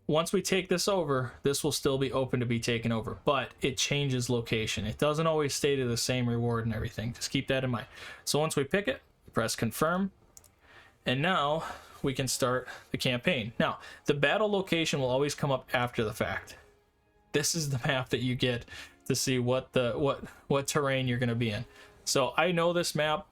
Once we take this over, this will still be open to be taken over, but it changes location. It doesn't always stay to the same reward and everything. Just keep that in mind. So once we pick it, press confirm, and now we can start the campaign. Now, the battle location will always come up after the fact. this is the map that you get to see what terrain you're going to be in. So I know this map.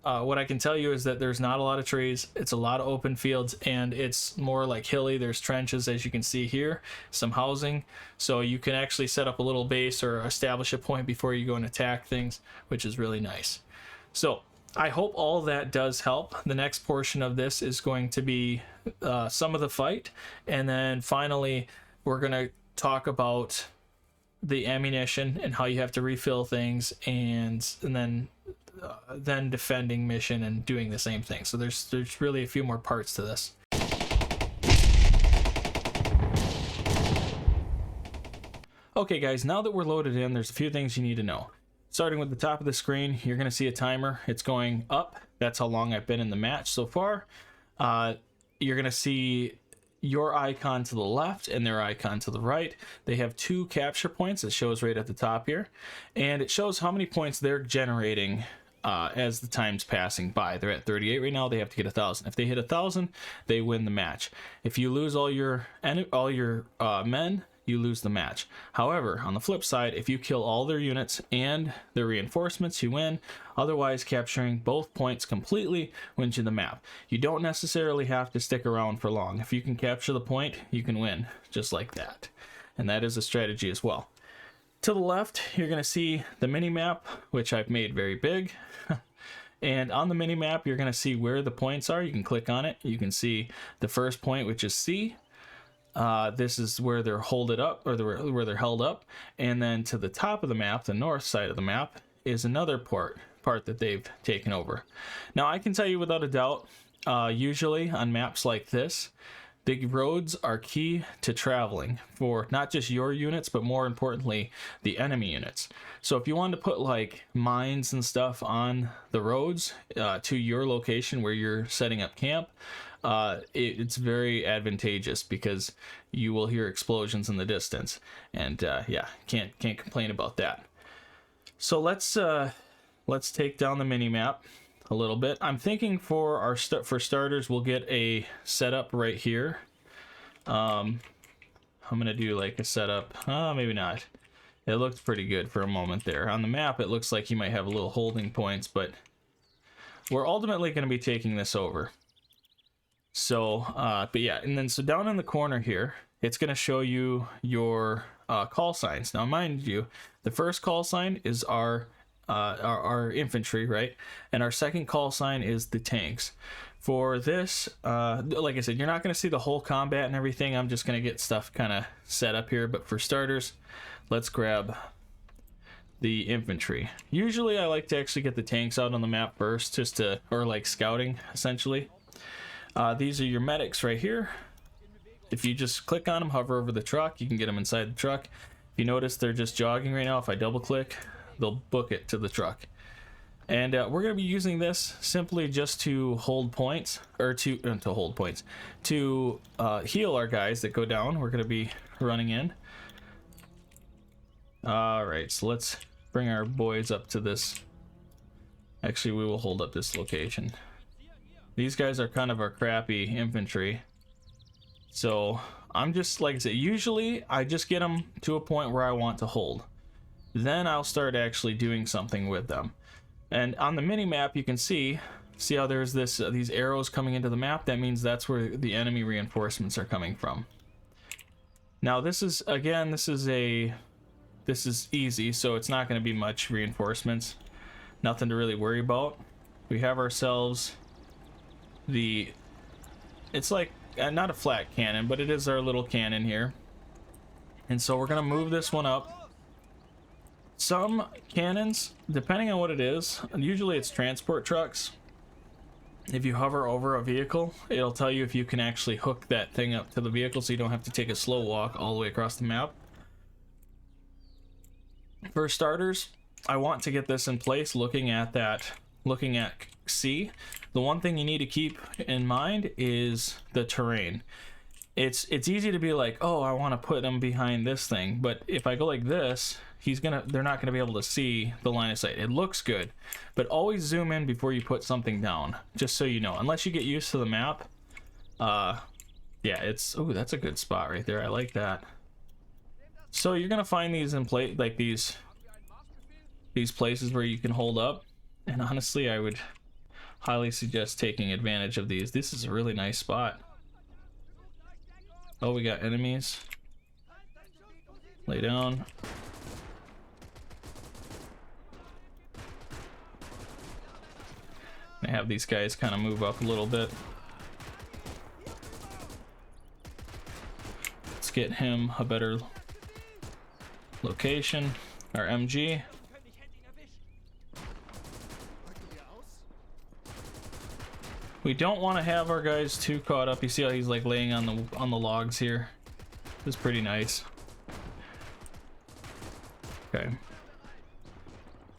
What I can tell you is that there's not a lot of trees. It's a lot of open fields, and it's more like hilly. There's trenches, as you can see here, some housing. So you can actually set up a little base or establish a point before you go and attack things, which is really nice. So I hope all that does help. The next portion of this is going to be some of the fight, and then finally we're going to talk about the ammunition and how you have to refill things, and then defending mission and doing the same thing. So there's really a few more parts to this. Okay guys, now that we're loaded in, there's a few things you need to know. Starting with the top of the screen, you're going to see a timer. It's going up. That's how long I've been in the match so far. You're going to see your icon to the left and their icon to the right. They have 2 capture points. It shows right at the top here, and it shows how many points they're generating as the time's passing by. They're at 38 right now. They have to get 1,000. If they hit 1,000, they win the match. If you lose all your men, you lose the match. However, on the flip side, if you kill all their units and their reinforcements, you win. Otherwise, capturing both points completely wins you the map. You don't necessarily have to stick around for long. If you can capture the point, you can win, just like that. And that is a strategy as well. To the left, you're going to see the mini-map, which I've made very big. And on the mini-map, you're going to see where the points are. You can click on it. You can see the first point, which is C. This is where they're holded up, or where they're held up. And then to the top of the map, the north side of the map, is another part that they've taken over. Now, I can tell you without a doubt, usually on maps like this, the roads are key to traveling for not just your units, but more importantly, the enemy units. So if you want to put like mines and stuff on the roads to your location where you're setting up camp, it's very advantageous because you will hear explosions in the distance, and yeah, can't complain about that. So let's take down the mini map a little bit. I'm thinking for starters, we'll get a setup right here. I'm gonna do like a setup. Maybe not. It looked pretty good for a moment there. On the map, it looks like you might have a little holding points, but we're ultimately going to be taking this over. So, but yeah, and then so down in the corner here, it's going to show you your call signs. Now, mind you, the first call sign is our infantry, right? And our second call sign is the tanks. For this, like I said, you're not going to see the whole combat and everything. I'm just going to get stuff kind of set up here. But for starters, let's grab the infantry. Usually I like to actually get the tanks out on the map first, just to, or like scouting, essentially. These are your medics right here. If you just click on them, hover over the truck, you can get them inside the truck. If you notice, they're just jogging right now. If I double click, they'll book it to the truck. And we're going to be using this simply just to hold points, or to hold points, to heal our guys that go down. We're going to be running in. All right, so let's bring our boys up to this. Actually, we will hold up this location. These guys are kind of our crappy infantry. So I'm just, like I said, usually I just get them to a point where I want to hold. Then I'll start actually doing something with them. And on the mini map, you can see how there's these arrows coming into the map. That means that's where the enemy reinforcements are coming from. Now this is, again, this is easy, so it's not going to be much reinforcements. Nothing to really worry about. We have ourselves it's like not a flat cannon, but it is our little cannon here. And so we're going to move this one up. Some cannons, depending on what it is, usually it's transport trucks. If you hover over a vehicle, it'll tell you if you can actually hook that thing up to the vehicle, so you don't have to take a slow walk all the way across the map. For starters, I want to get this in place looking at C. The one thing you need to keep in mind is the terrain. It's easy to be like, oh, I want to put them behind this thing, but if I go like this, they're not gonna be able to see the line of sight. It looks good, but always zoom in before you put something down, just so you know. Unless you get used to the map, yeah, it's, oh, that's a good spot right there. I like that. So you're gonna find these in place, like these places where you can hold up, and honestly I would highly suggest taking advantage of these. This is a really nice spot. Oh, we got enemies. Lay down. I have these guys kind of move up a little bit. Let's get him a better location. Our MG. We don't want to have our guys too caught up. You see how he's like laying on the logs here. This is pretty nice. Okay.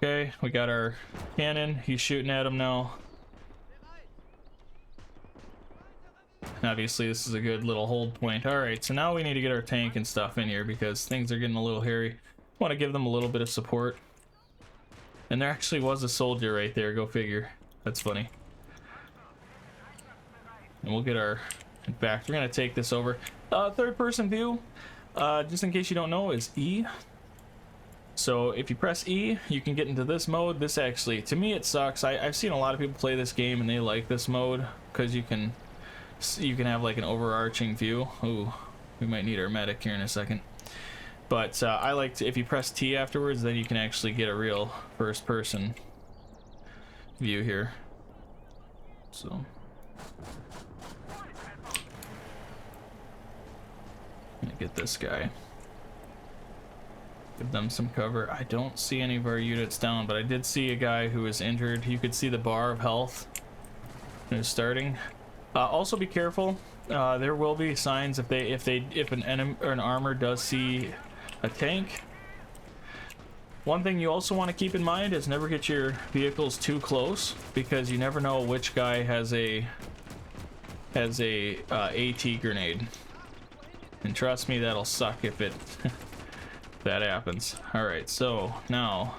Okay, we got our cannon. He's shooting at him now. And obviously this is a good little hold point. Alright, so now we need to get our tank and stuff in here because things are getting a little hairy. Want to give them a little bit of support. And there actually was a soldier right there, go figure. That's funny. And we'll get our back. We're gonna take this over. Third person view, just in case you don't know, is E. So if you press E, you can get into this mode. This actually, to me, it sucks. I've seen a lot of people play this game and they like this mode because you can have like an overarching view. Ooh, we might need our medic here in a second. But I like to, if you press T afterwards, then you can actually get a real first person view here. So I'm gonna get this guy. Give them some cover. I don't see any of our units down, but I did see a guy who was injured. You could see the bar of health when it's starting. Also be careful. There will be signs if an enemy or an armor does see a tank. One thing you also want to keep in mind is never get your vehicles too close because you never know which guy has a AT grenade. And trust me, that'll suck if it that happens. All right, so now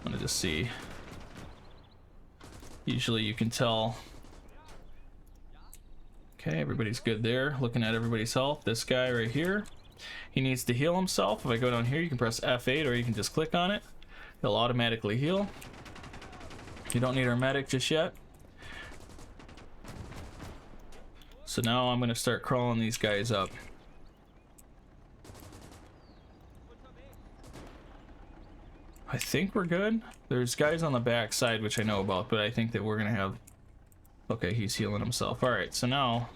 I'm gonna just see. Usually you can tell. Okay, everybody's good there. Looking at everybody's health. This guy right here, he needs to heal himself. If I go down here, you can press F8 or you can just click on it. He'll automatically heal. You don't need our medic just yet. So now I'm gonna start crawling these guys up. I think we're good. There's guys on the back side which I know about, but I think that we're gonna have... Okay, he's healing himself. Alright, so now...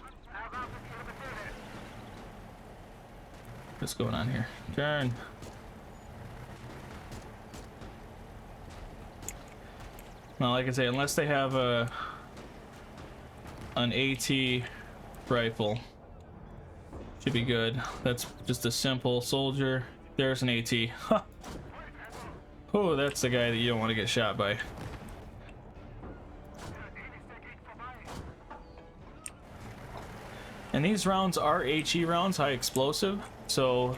What's going on here? Turn. Now, like I say, unless they have an AT rifle, should be good. That's just a simple soldier. There's an AT. Huh. Oh, that's the guy that you don't want to get shot by. And these rounds are HE rounds, high explosive, so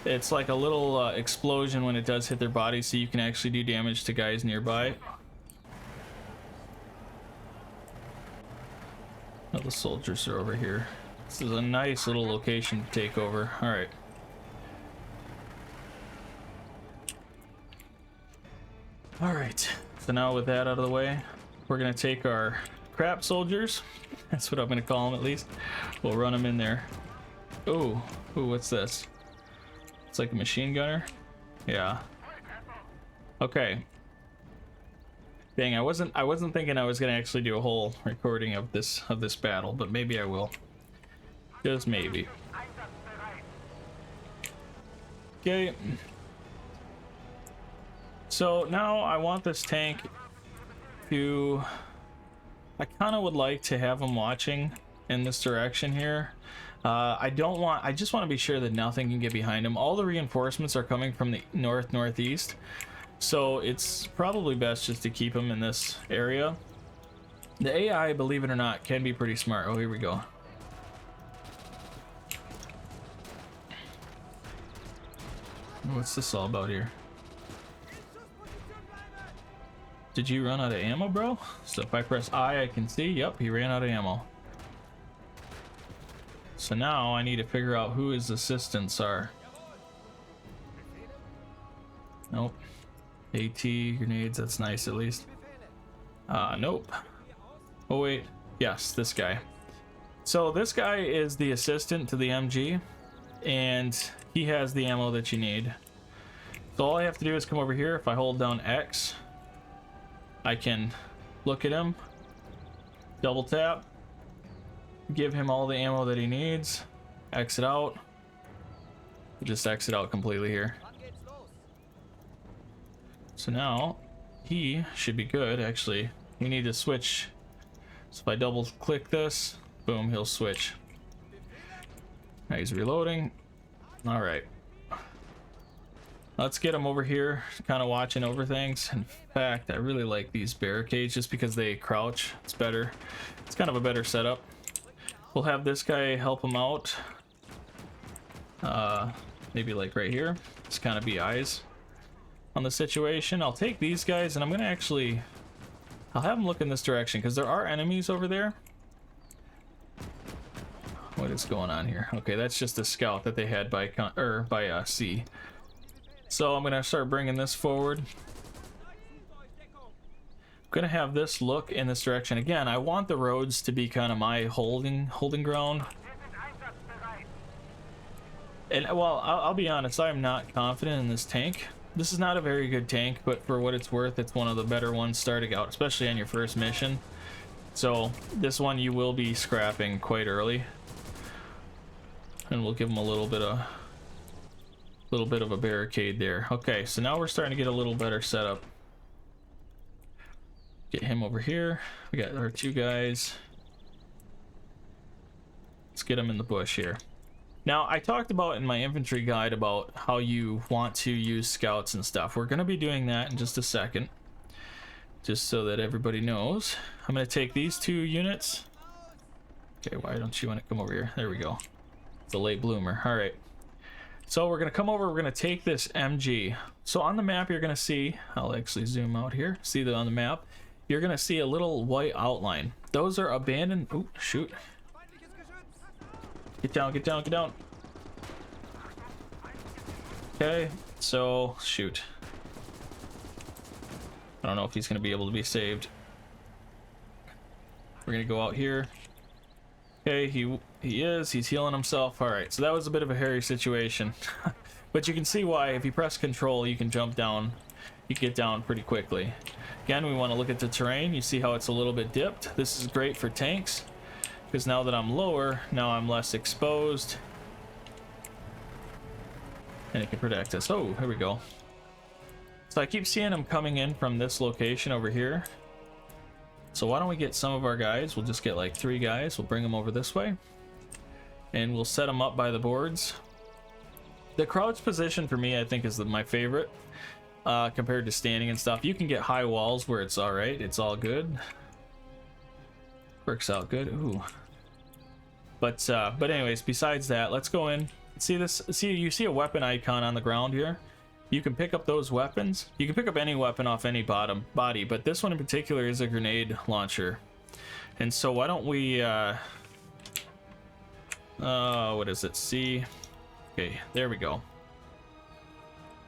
it's like a little explosion when it does hit their body, so you can actually do damage to guys nearby. Oh, the soldiers are over here. This is a nice little location to take over. All right. All right, so now with that out of the way, we're gonna take our crap soldiers. That's what I'm gonna call them, at least. We'll run them in there. Ooh, what's this? It's like a machine gunner. Yeah. Okay. Dang, I wasn't thinking I was gonna actually do a whole recording of this battle, but maybe I will. Just maybe. Okay. So now I want this tank to... I kind of would like to have him watching in this direction here. I just want to be sure that nothing can get behind him. All the reinforcements are coming from the northeast, so it's probably best just to keep him in this area. The AI, believe it or not, can be pretty smart. Oh, here we go. What's this all about here? Did you run out of ammo, bro? So if I press I can see, yep, he ran out of ammo. So now I need to figure out who his assistants are. Nope. AT grenades, that's nice at least. Nope. Oh wait, yes, this guy. So this guy is the assistant to the MG, and he has the ammo that you need. So all I have to do is come over here. If I hold down X, I can look at him, double tap, give him all the ammo that he needs, exit out. Just exit out completely here. So now he should be good. Actually, we need to switch. So if I double click this, boom, he'll switch. Now he's reloading. All right. Let's get him over here, kind of watching over things. In fact, I really like these barricades just because they crouch. It's better. It's kind of a better setup. We'll have this guy help him out. Maybe like right here. Just kind of be eyes on the situation. I'll take these guys and I'm gonna actually, I'll have them look in this direction because there are enemies over there. What is going on here? Okay, that's just a scout that they had by C. So I'm gonna start bringing this forward. I'm gonna have this look in this direction. Again, I want the roads to be kind of my holding ground. And well, I'll be honest, I'm not confident in this tank. This is not a very good tank, but for what it's worth, it's one of the better ones starting out, especially on your first mission. So this one you will be scrapping quite early, and we'll give them a little bit of a barricade there. Okay, so now we're starting to get a little better setup. Get him over here. We got our two guys. Let's get him in the bush here. Now, I talked about in my infantry guide about how you want to use scouts and stuff. We're going to be doing that in just a second, just so that everybody knows. I'm going to take these two units. Okay, why don't you want to come over here? There we go. It's a late bloomer. All right. So we're going to come over. We're going to take this MG. So on the map, you're going to see, I'll actually zoom out here. See that on the map, you're going to see a little white outline. Those are abandoned. Oh, shoot. Get down, get down, get down. Okay, so shoot. I don't know if he's gonna be able to be saved. We're gonna go out here. Okay, he is. He's healing himself. All right, so that was a bit of a hairy situation, but you can see why. If you press Control, you can jump down. You can get down pretty quickly. Again, we want to look at the terrain. You see how it's a little bit dipped. This is great for tanks, because now that I'm lower, now I'm less exposed. And it can protect us. Oh, here we go. So I keep seeing them coming in from this location over here. So why don't we get some of our guys? We'll just get like 3 guys. We'll bring them over this way. And we'll set them up by the boards. The crouch position for me, I think, is my favorite. Compared to standing and stuff. You can get high walls where it's alright. It's all good. Works out good. Ooh. But anyways, besides that, let's go in. See this? See, you see a weapon icon on the ground here? You can pick up those weapons. You can pick up any weapon off any body, but this one in particular is a grenade launcher. And so why don't we what is it? C. Okay, there we go.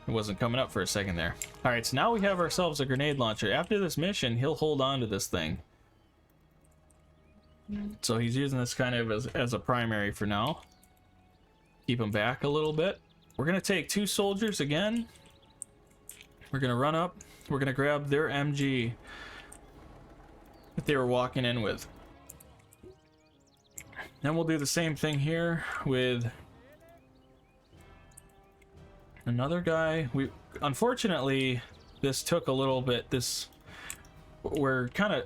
It wasn't coming up for a second there. All right, so now we have ourselves a grenade launcher. After this mission, he'll hold on to this thing. So he's using this kind of as a primary for now. Keep him back a little bit. We're gonna take 2 soldiers again. We're gonna run up. We're gonna grab their MG that they were walking in with. Then we'll do the same thing here with another guy. Unfortunately, this took a little bit. We're kind of,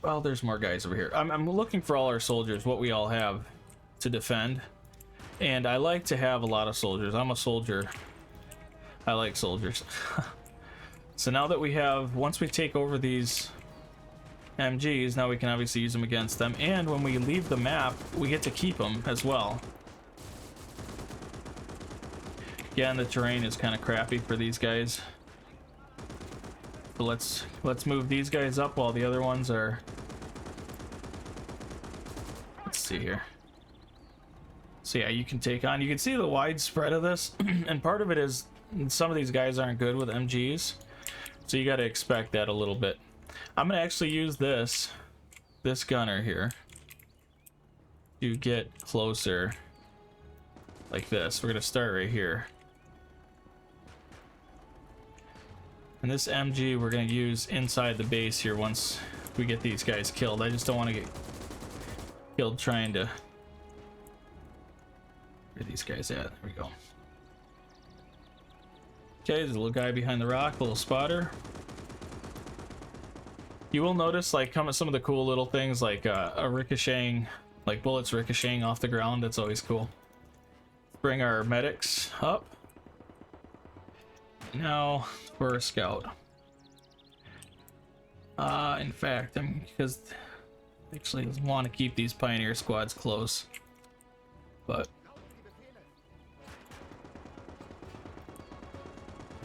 well, there's more guys over here. I'm looking for all our soldiers, what we all have to defend. And I like to have a lot of soldiers. I'm a soldier. I like soldiers. So now that we have, once we take over these MGs, now we can obviously use them against them. And when we leave the map, we get to keep them as well. Again, the terrain is kind of crappy for these guys. But let's move these guys up while the other ones are. Let's see here. So yeah, you can take on. You can see the widespread of this, and part of it is some of these guys aren't good with MGs, so you got to expect that a little bit. I'm gonna actually use this gunner here to get closer like this. We're gonna start right here, and this MG we're gonna use inside the base here once we get these guys killed. I just don't want to get killed trying to... Where are these guys at? There we go. Okay, there's a little guy behind the rock, a little spotter. You will notice like some of the cool little things like a ricocheting, like bullets ricocheting off the ground. That's always cool. Bring our medics up. Now for a scout. In fact, because actually I want to keep these pioneer squads close, but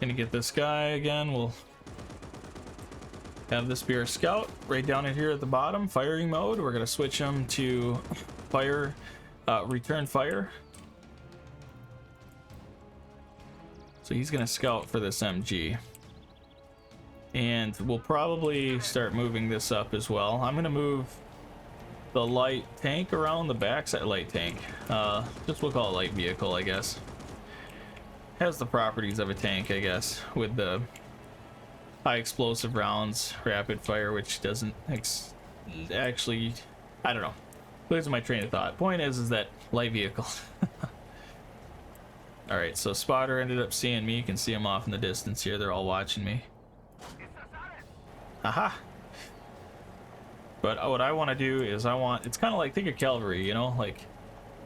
gonna get this guy again. We'll have this be our scout right down in here at the bottom, firing mode. We're gonna switch him to fire, return fire. So he's gonna scout for this MG. And we'll probably start moving this up as well. I'm gonna move the light tank around the backside. Light tank. Just we'll call it light vehicle, I guess. Has the properties of a tank, I guess, with the high explosive rounds, rapid fire, which doesn't actually, I don't know. Losing my train of thought. Point is that light vehicle. All right, so spotter ended up seeing me. You can see them off in the distance here. They're all watching me. Aha. But what I want to do is it's kind of like, think of cavalry, you know, like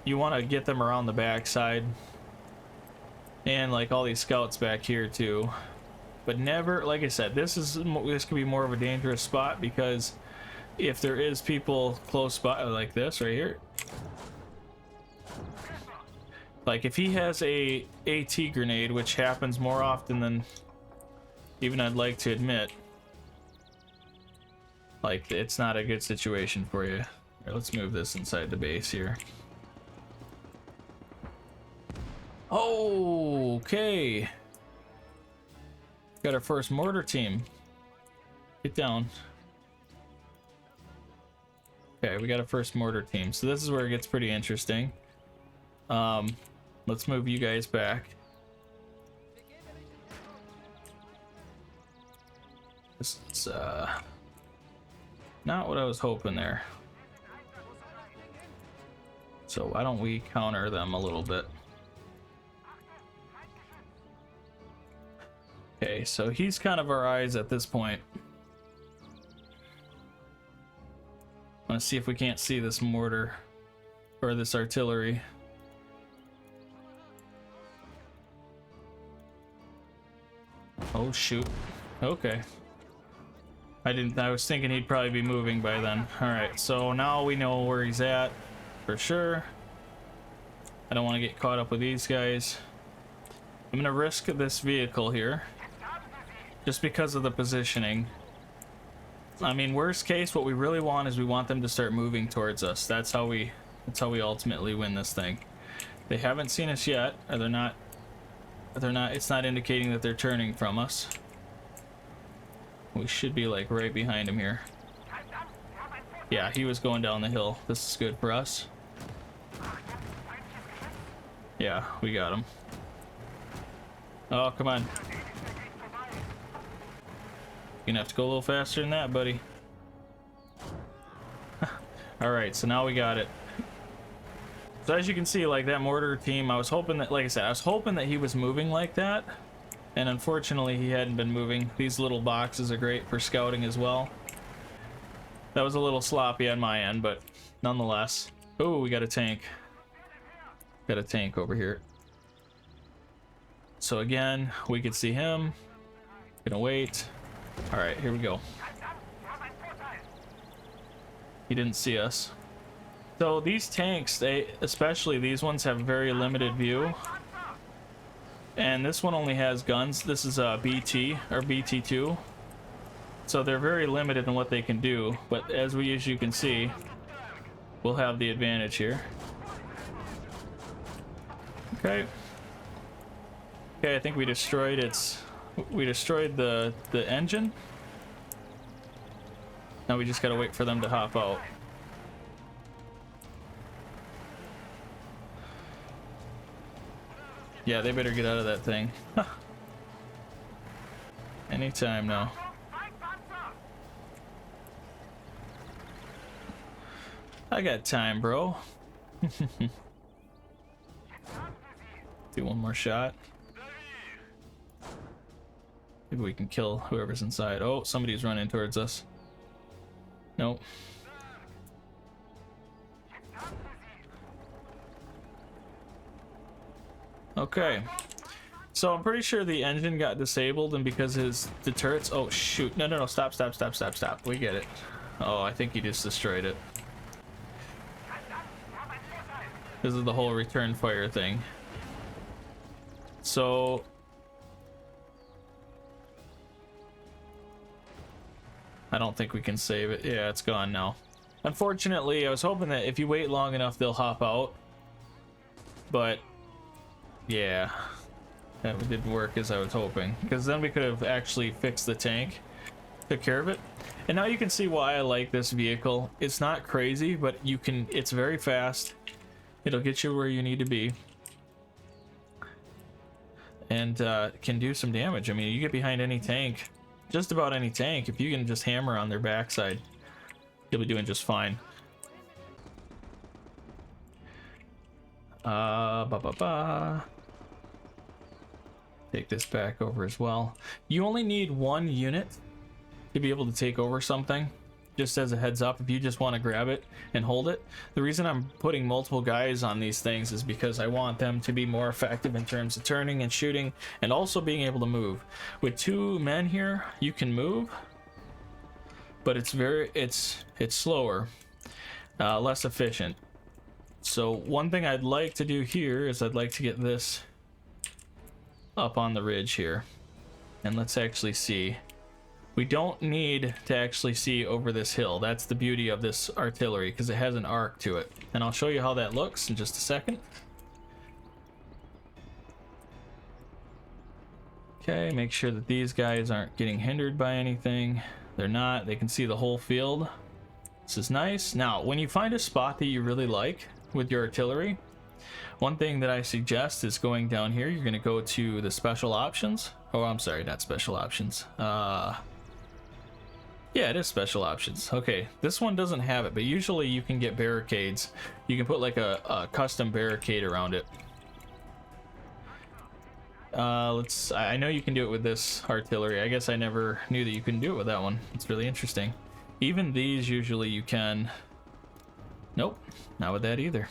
you want to get them around the backside, and like all these scouts back here too. But never, like I said, this could be more of a dangerous spot, because if there is people close by like this right here, like if he has a AT grenade, which happens more often than even I'd like to admit, like it's not a good situation for you. Right, let's move this inside the base here. Oh, okay. Got our first mortar team. Get down. Okay, we got a first mortar team. So this is where it gets pretty interesting. Let's move you guys back. This is not what I was hoping there. So why don't we counter them a little bit? Okay, so he's kind of our eyes at this point. I want to see if we can't see this mortar or this artillery. Oh shoot. Okay. I was thinking he'd probably be moving by then. Alright, so now we know where he's at for sure. I don't want to get caught up with these guys. I'm gonna risk this vehicle here just because of the positioning. I mean, worst case, what we really want is we want them to start moving towards us. That's how we ultimately win this thing. They haven't seen us yet, or they're not, it's not indicating that they're turning from us. We should be like right behind him here. Yeah, he was going down the hill. This is good for us. Yeah, we got him. Oh, come on. You're gonna have to go a little faster than that, buddy. Alright, so now we got it. So as you can see, like that mortar team, I was hoping that, like I said, I was hoping that he was moving like that. And unfortunately, he hadn't been moving. These little boxes are great for scouting as well. That was a little sloppy on my end, but nonetheless. Oh, we got a tank. Got a tank over here. So again, we could see him. Gonna wait. All right, here we go. He didn't see us. So these tanks, especially these ones, have very limited view. And this one only has guns. This is a BT or BT2. So they're very limited in what they can do. But as you can see, we'll have the advantage here. Okay. Okay, I think we destroyed the engine. Now we just gotta wait for them to hop out. Yeah, they better get out of that thing. Anytime now. I got time, bro. Do one more shot. Maybe we can kill whoever's inside. Oh, somebody's running towards us. Nope. Okay. So I'm pretty sure the engine got disabled, and because the turrets... Oh, shoot. No. Stop. We get it. Oh, I think he just destroyed it. This is the whole return fire thing. So... I don't think we can save it. Yeah, it's gone now. Unfortunately, I was hoping that if you wait long enough, they'll hop out. But... yeah. That didn't work as I was hoping. Because then we could have actually fixed the tank. Took care of it. And now you can see why I like this vehicle. It's not crazy, but you can... it's very fast. It'll get you where you need to be. And can do some damage. I mean, you get behind any tank, just about any tank, if you can just hammer on their backside, you'll be doing just fine. Take this back over as well. You only need one unit to be able to take over something. Just as a heads up, if you just want to grab it and hold it. The reason I'm putting multiple guys on these things is because I want them to be more effective in terms of turning and shooting, and also being able to move. With 2 men here, you can move, but it's slower, less efficient. So one thing I'd like to do here is I'd like to get this up on the ridge here, and let's actually see. We don't need to actually see over this hill. That's the beauty of this artillery, because it has an arc to it. And I'll show you how that looks in just a second. Okay, make sure that these guys aren't getting hindered by anything. They're not. They can see the whole field. This is nice. Now, when you find a spot that you really like with your artillery, one thing that I suggest is going down here. You're going to go to the special options. Oh, I'm sorry, not special options. Yeah, it is special options. Okay, this one doesn't have it, but usually you can get barricades. You can put like a custom barricade around it. I know you can do it with this artillery. I guess I never knew that you couldn't do it with that one. It's really interesting. Even these usually you can. Nope, not with that either.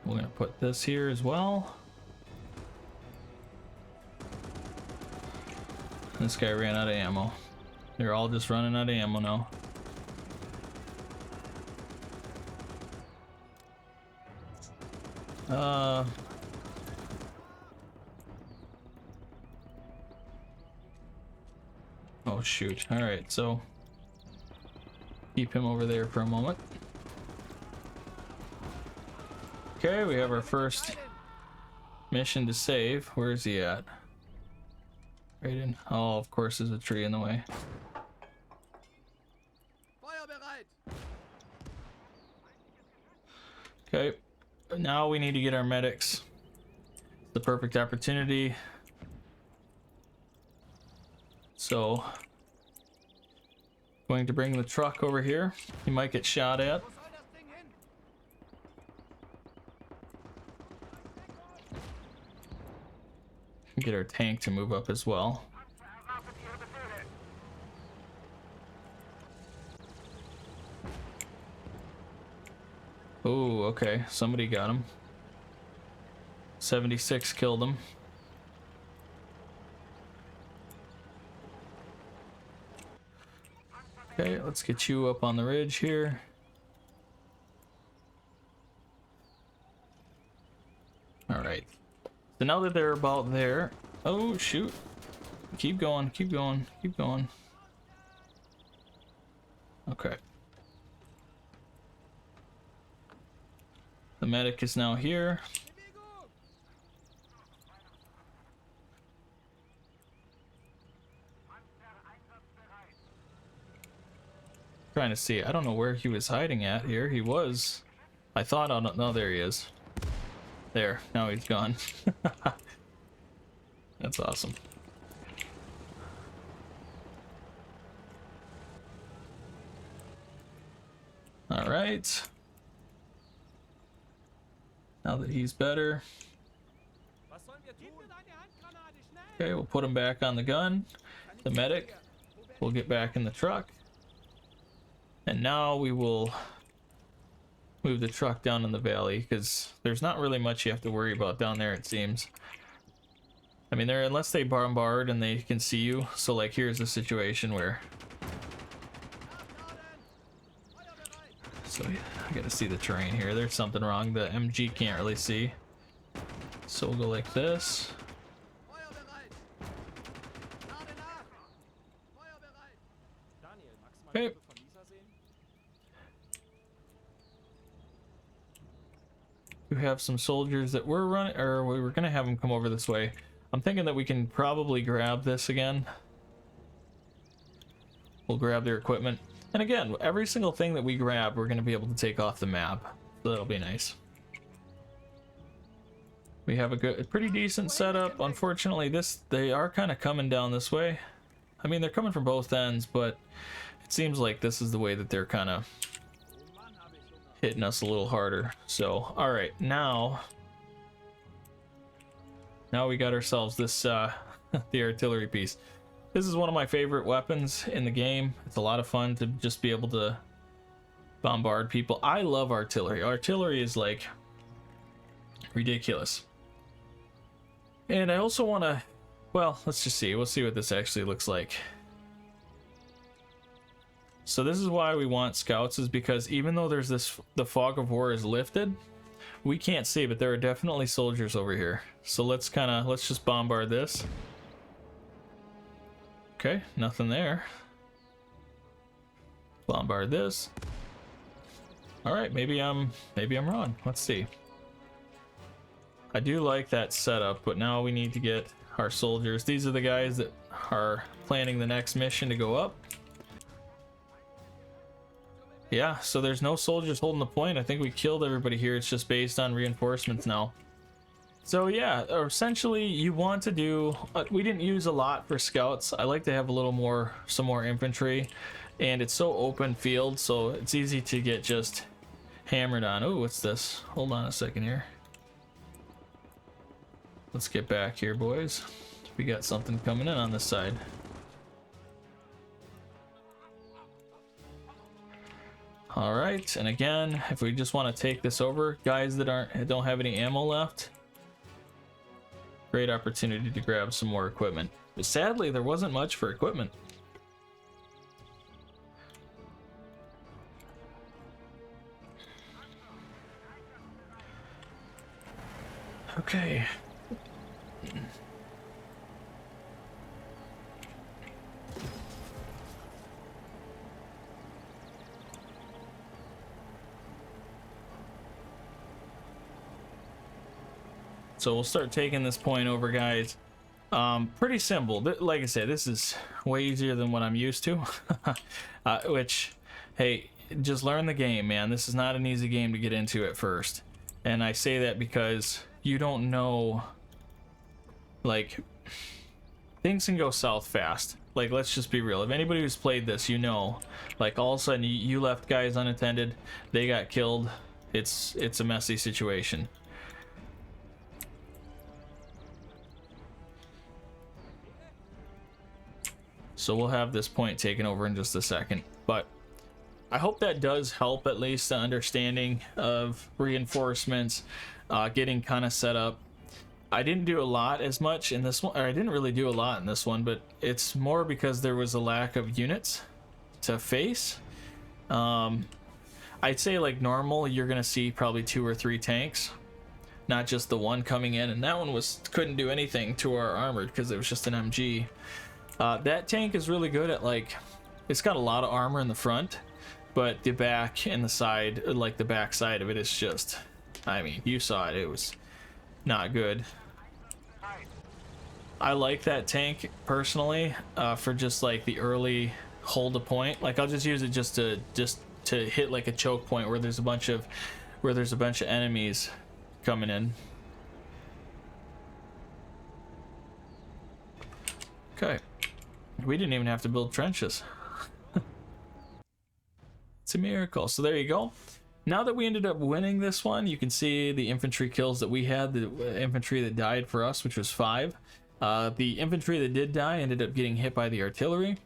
We're gonna put this here as well. This guy ran out of ammo. They're all just running out of ammo now. Oh shoot. Alright, so keep him over there for a moment. Okay, we have our first mission to save. Where is he at? Right in. Oh, of course, there's a tree in the way. Okay, now we need to get our medics. The perfect opportunity. So, going to bring the truck over here. He might get shot at. Get our tank to move up as well. Oh, okay. Somebody got him. 76 killed him. Okay, let's get you up on the ridge here. All right. So now that they're about there, oh shoot, keep going, keep going, keep going. Okay. The medic is now here. Trying to see. I don't know where he was hiding at here. He was. I thought on. No, there he is. There. Now he's gone. That's awesome. All right. Now that he's better. Okay, we'll put him back on the gun. The medic. We'll get back in the truck. And now we will move the truck down in the valley, because there's not really much you have to worry about down there, it seems. I mean, unless they bombard and they can see you. So like, here's a situation where, so I gotta see the terrain here. There's something wrong. The MG can't really see. So we'll go like this. Okay. We have some soldiers that we're running, or we were gonna have them come over this way. I'm thinking that we can probably grab this again. We'll grab their equipment. And again, every single thing that we grab, we're gonna be able to take off the map. So that'll be nice. We have a pretty decent setup. Unfortunately, they are kind of coming down this way. I mean, they're coming from both ends, but it seems like this is the way that they're kind of hitting us a little harder. So, all right, now we got ourselves this the artillery piece. This is one of my favorite weapons in the game. It's a lot of fun to just be able to bombard people. I love artillery. Artillery is like ridiculous. And I also want to, well, let's just see. We'll see what this actually looks like. So this is why we want scouts, is because even though there's the fog of war is lifted, we can't see, but there are definitely soldiers over here. So let's just bombard this. Okay, nothing there. Bombard this. All right, maybe I'm wrong. Let's see. I do like that setup, but now we need to get our soldiers. These are the guys that are planning the next mission to go up. Yeah, so there's no soldiers holding the point. I think we killed everybody here. It's just based on reinforcements now. So yeah, essentially you want to do, we didn't use a lot for scouts. I like to have a little more, some more infantry, and it's so open field, so it's easy to get just hammered on. Oh, what's this? Hold on a second here. Let's get back here, boys. We got something coming in on this side. All right, and again, if we just want to take this over, guys that don't have any ammo left, great opportunity to grab some more equipment. But sadly, there wasn't much for equipment. Okay. So we'll start taking this point over, guys. Pretty simple. Like I said, this is way easier than what I'm used to. Which, hey, just learn the game, man. This is not an easy game to get into at first. And I say that because you don't know, like, things can go south fast. Like, let's just be real. If anybody who's played this, you know, like, all of a sudden you left guys unattended, they got killed. It's a messy situation. So we'll have this point taken over in just a second, but I hope that does help at least the understanding of reinforcements, getting kind of set up. I didn't do a lot as much in this one, or I didn't really do a lot in this one, but it's more because there was a lack of units to face. I'd say like normal, you're gonna see probably 2 or 3 tanks, not just the one coming in, and that one couldn't do anything to our armored because it was just an MG. That tank is really good at, like, it's got a lot of armor in the front, but the back and the side, like the back side of it, is just I mean, you saw it. It was not good. I like that tank personally for just like the early hold a point. Like I'll just use it just to hit like a choke point where there's a bunch of enemies coming in. Okay, we didn't even have to build trenches. It's a miracle. So there you go. Now that we ended up winning this one, you can see the infantry kills that we had, the infantry that died for us, which was 5. The infantry that did die ended up getting hit by the artillery.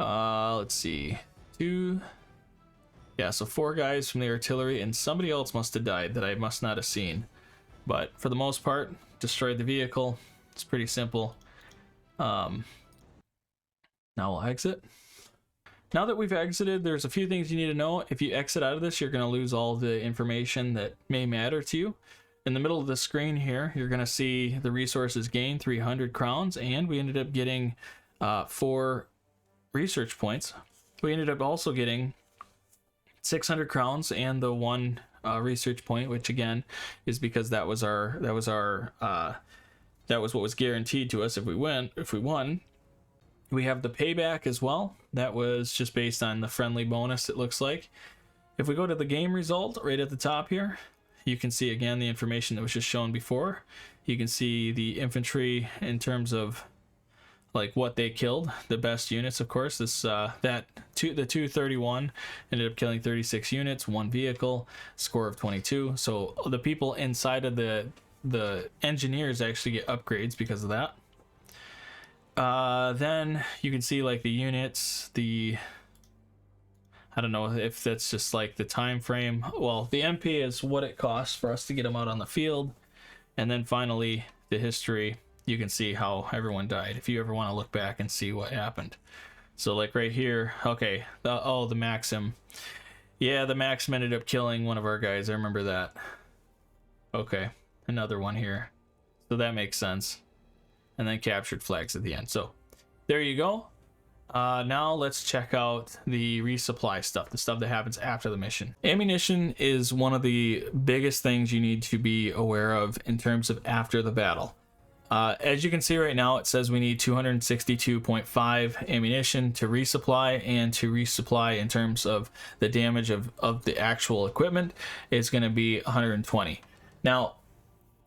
Let's see, 2. Yeah, so 4 guys from the artillery, and somebody else must have died that I must not have seen. But for the most part, destroyed the vehicle. It's pretty simple. Now we'll exit. Now that we've exited, there's a few things you need to know. If you exit out of this, you're going to lose all the information that may matter to you. In the middle of the screen here, you're going to see the resources gained, 300 crowns, and we ended up getting 4 research points. We ended up also getting 600 crowns and the 1 research point, which again is because that was what was guaranteed to us if we won. We have the payback as well. That was just based on the friendly bonus, it looks like. If we go to the game result right at the top here, you can see again the information that was just shown before. You can see the infantry in terms of like what they killed, the best units, of course. This the 231 ended up killing 36 units, 1 vehicle, score of 22. So the people inside of the engineers actually get upgrades because of that. Then you can see like the units, I don't know if that's just like the time frame. Well, the MP is what it costs for us to get them out on the field. And then finally the history, you can see how everyone died if you ever want to look back and see what happened. So like right here, okay, the Maxim. Yeah, the Maxim ended up killing one of our guys. I remember that. Okay, another one here. So that makes sense. And then captured flags at the end. So there you go. Now let's check out the resupply stuff, the stuff that happens after the mission. Ammunition is one of the biggest things you need to be aware of in terms of after the battle. As you can see right now, it says we need 262.5 ammunition to resupply, and to resupply in terms of the damage of the actual equipment is going to be 120. Now,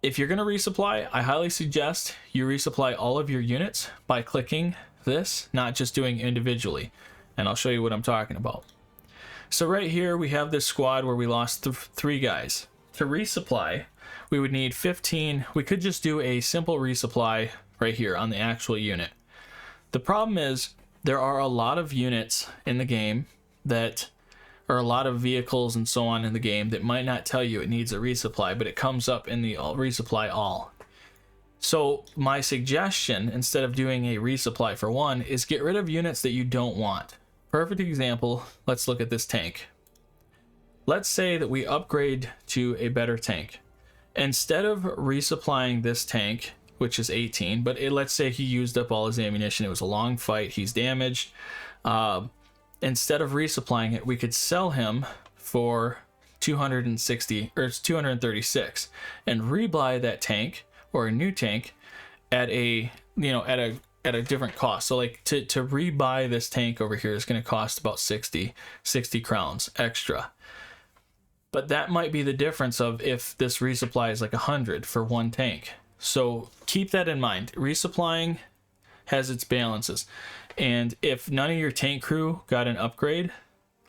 if you're going to resupply, I highly suggest you resupply all of your units by clicking this, not just doing individually. And I'll show you what I'm talking about. So right here, we have this squad where we lost 3 guys. To resupply, we would need 15. We could just do a simple resupply right here on the actual unit. The problem is there are a lot of units in the game that or a lot of vehicles and so on in the game that might not tell you it needs a resupply, but it comes up in the resupply all. So my suggestion, instead of doing a resupply for 1, is get rid of units that you don't want. Perfect example, let's look at this tank. Let's say that we upgrade to a better tank. Instead of resupplying this tank, which is 18, but let's say he used up all his ammunition, it was a long fight, he's damaged, instead of resupplying it, we could sell him for 260 or 236 and rebuy that tank or a new tank at a different cost. So like to rebuy this tank over here is going to cost about 60 crowns extra. But that might be the difference of if this resupply is like 100 for 1 tank. So keep that in mind. Resupplying has its balances. And if none of your tank crew got an upgrade,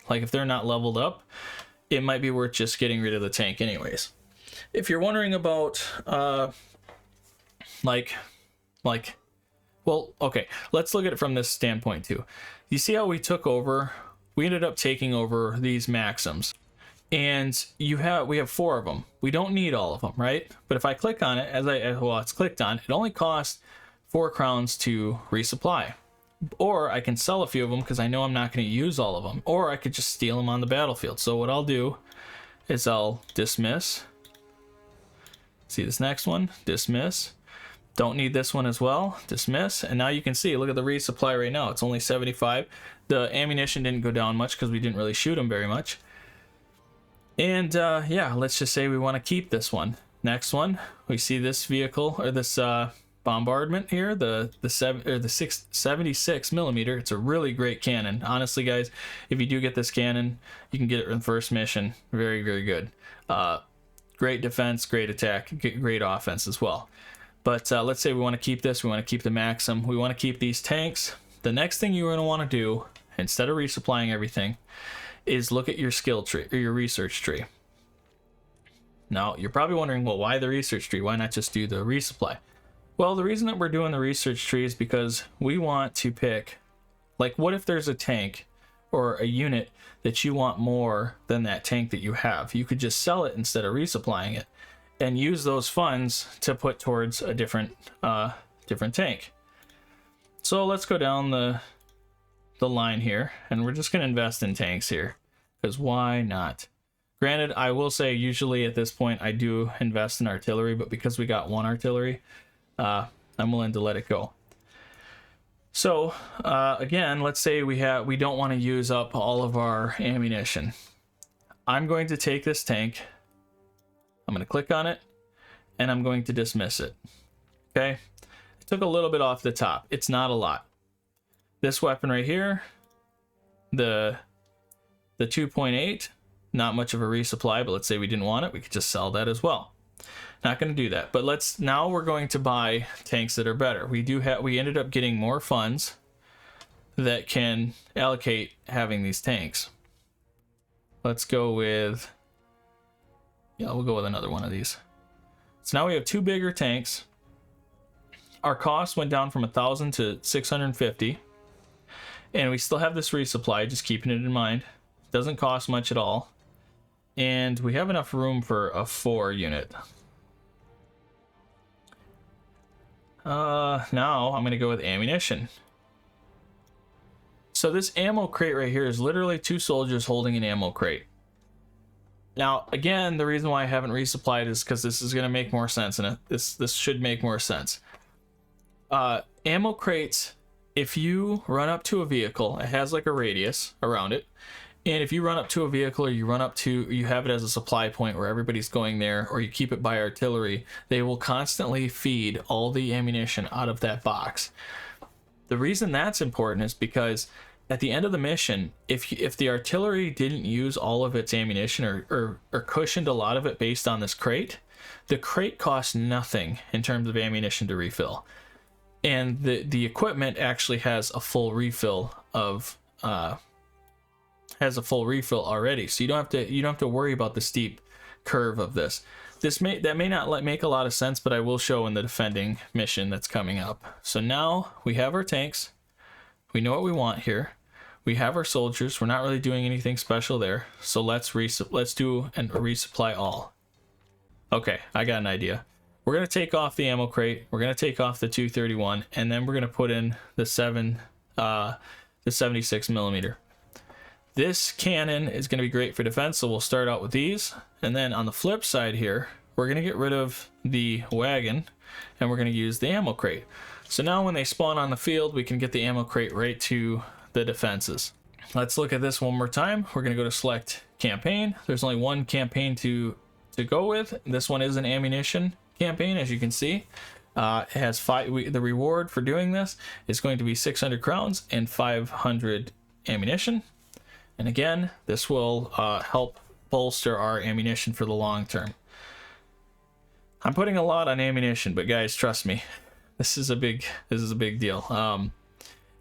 like if they're not leveled up, it might be worth just getting rid of the tank anyways. If you're wondering about, well, okay, let's look at it from this standpoint too. You see how we ended up taking over these Maxims. And we have 4 of them. We don't need all of them, right? But if I click on it, it's clicked on, it only costs 4 crowns to resupply. Or I can sell a few of them because I know I'm not going to use all of them. Or I could just steal them on the battlefield. So what I'll do is I'll dismiss. See this next one? Dismiss. Don't need this one as well. Dismiss. And now you can see, look at the resupply right now. It's only 75. The ammunition didn't go down much because we didn't really shoot them very much. And yeah, let's just say we want to keep this one. Next one, we see this vehicle, or this bombardment here, the 76 millimeter. It's a really great cannon. Honestly, guys, if you do get this cannon, you can get it in the first mission. Very, very good. Great defense, great attack, great offense as well. But let's say we want to keep this. We want to keep the Maxim. We want to keep these tanks. The next thing you're going to want to do, instead of resupplying everything, is look at your skill tree or your research tree. Now, you're probably wondering, well, why the research tree? Why not just do the resupply? Well, the reason that we're doing the research tree is because we want to pick, like, what if there's a tank or a unit that you want more than that tank that you have? You could just sell it instead of resupplying it and use those funds to put towards a different tank. So let's go down the line here, and we're just going to invest in tanks here, because why not? Granted, I will say usually at this point I do invest in artillery, but because we got one artillery, I'm willing to let it go. So again, let's say we don't want to use up all of our ammunition. I'm going to take this tank, I'm going to click on it, and I'm going to dismiss it. Okay, it took a little bit off the top. It's not a lot. This weapon right here, the 2.8, not much of a resupply, but let's say we didn't want it, we could just sell that as well. Not going to do that, but now we're going to buy tanks that are better. We ended up getting more funds that can allocate having these tanks. Let's go with, yeah, we'll go with another one of these. So now we have 2 bigger tanks. Our cost went down from 1,000 to 650. And we still have this resupply, just keeping it in mind. Doesn't cost much at all. And we have enough room for a 4 unit. Now I'm going to go with ammunition. So this ammo crate right here is literally 2 soldiers holding an ammo crate. Now, again, the reason why I haven't resupplied is because this is going to make more sense, and this should make more sense. Ammo crates, if you run up to a vehicle, it has like a radius around it. And if you run up to a vehicle, or you have it as a supply point where everybody's going there, or you keep it by artillery, they will constantly feed all the ammunition out of that box. The reason that's important is because at the end of the mission, if the artillery didn't use all of its ammunition or cushioned a lot of it based on this crate, the crate costs nothing in terms of ammunition to refill. And the equipment actually has a full refill already, so you don't have to worry about the steep curve of this. That may not make a lot of sense, but I will show in the defending mission that's coming up. So now we have our tanks, we know what we want here, we have our soldiers. We're not really doing anything special there, so let's do a resupply all. Okay, I got an idea. We're going to take off the ammo crate, we're going to take off the 231, and then we're going to put in the 76 millimeter. This cannon is going to be great for defense, so we'll start out with these. And then on the flip side here, we're going to get rid of the wagon, and we're going to use the ammo crate. So now when they spawn on the field, we can get the ammo crate right to the defenses. Let's look at this one more time. We're going to go to select campaign. There's only one campaign to go with. This one is an ammunition campaign, as you can see. It has the reward for doing this is going to be 600 crowns and 500 ammunition. And again, this will help bolster our ammunition for the long term. I'm putting a lot on ammunition, but guys, trust me, this is a big deal.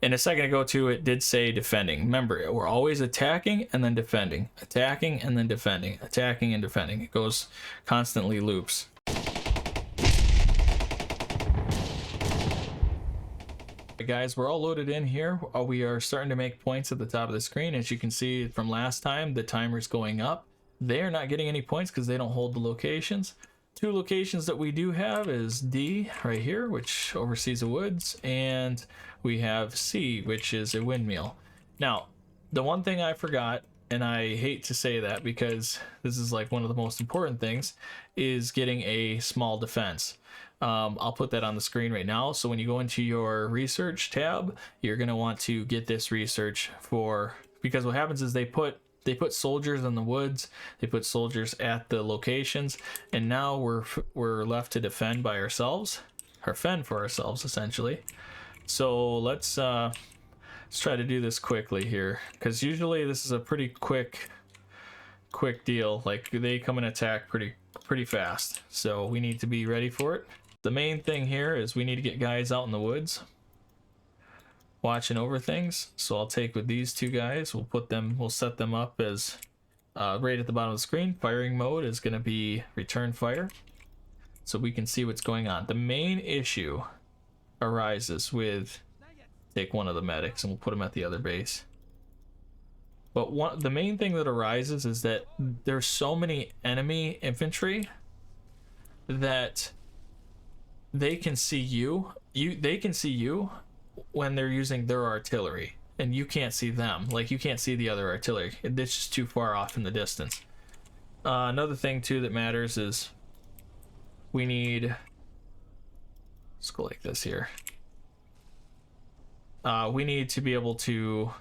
And a second ago too, it did say defending. Remember, we're always attacking and then defending, attacking and then defending, attacking and defending. It goes constantly loops. Guys, we're all loaded in here. We are starting to make points at the top of the screen. As you can see from last time, the timer's going up. They are not getting any points because they don't hold the locations. 2 locations that we do have is D right here, which oversees the woods, and we have C, which is a windmill. Now, the one thing I forgot, and I hate to say that because this is like one of the most important things, is getting a small defense. I'll put that on the screen right now. So when you go into your research tab, you're going to want to get this research because what happens is they put They put soldiers in the woods, they put soldiers at the locations, and now we're left to defend by ourselves, or fend for ourselves essentially. So let's try to do this quickly here, because usually this is a pretty quick deal. Like, they come and attack pretty fast, so we need to be ready for it. The main thing here is we need to get guys out in the woods watching over things. So I'll take with these two guys, we'll set them up as right at the bottom of the screen. Firing mode is going to be return fire, so we can see what's going on. The main issue arises with, take one of the medics and we'll put him at the other base. But the main thing that arises is that there's so many enemy infantry that they can see you. They can see you when they're using their artillery, and you can't see them. Like, you can't see the other artillery. It's just too far off in the distance. Another thing too that matters is we need, let's go like this here. We need to be able to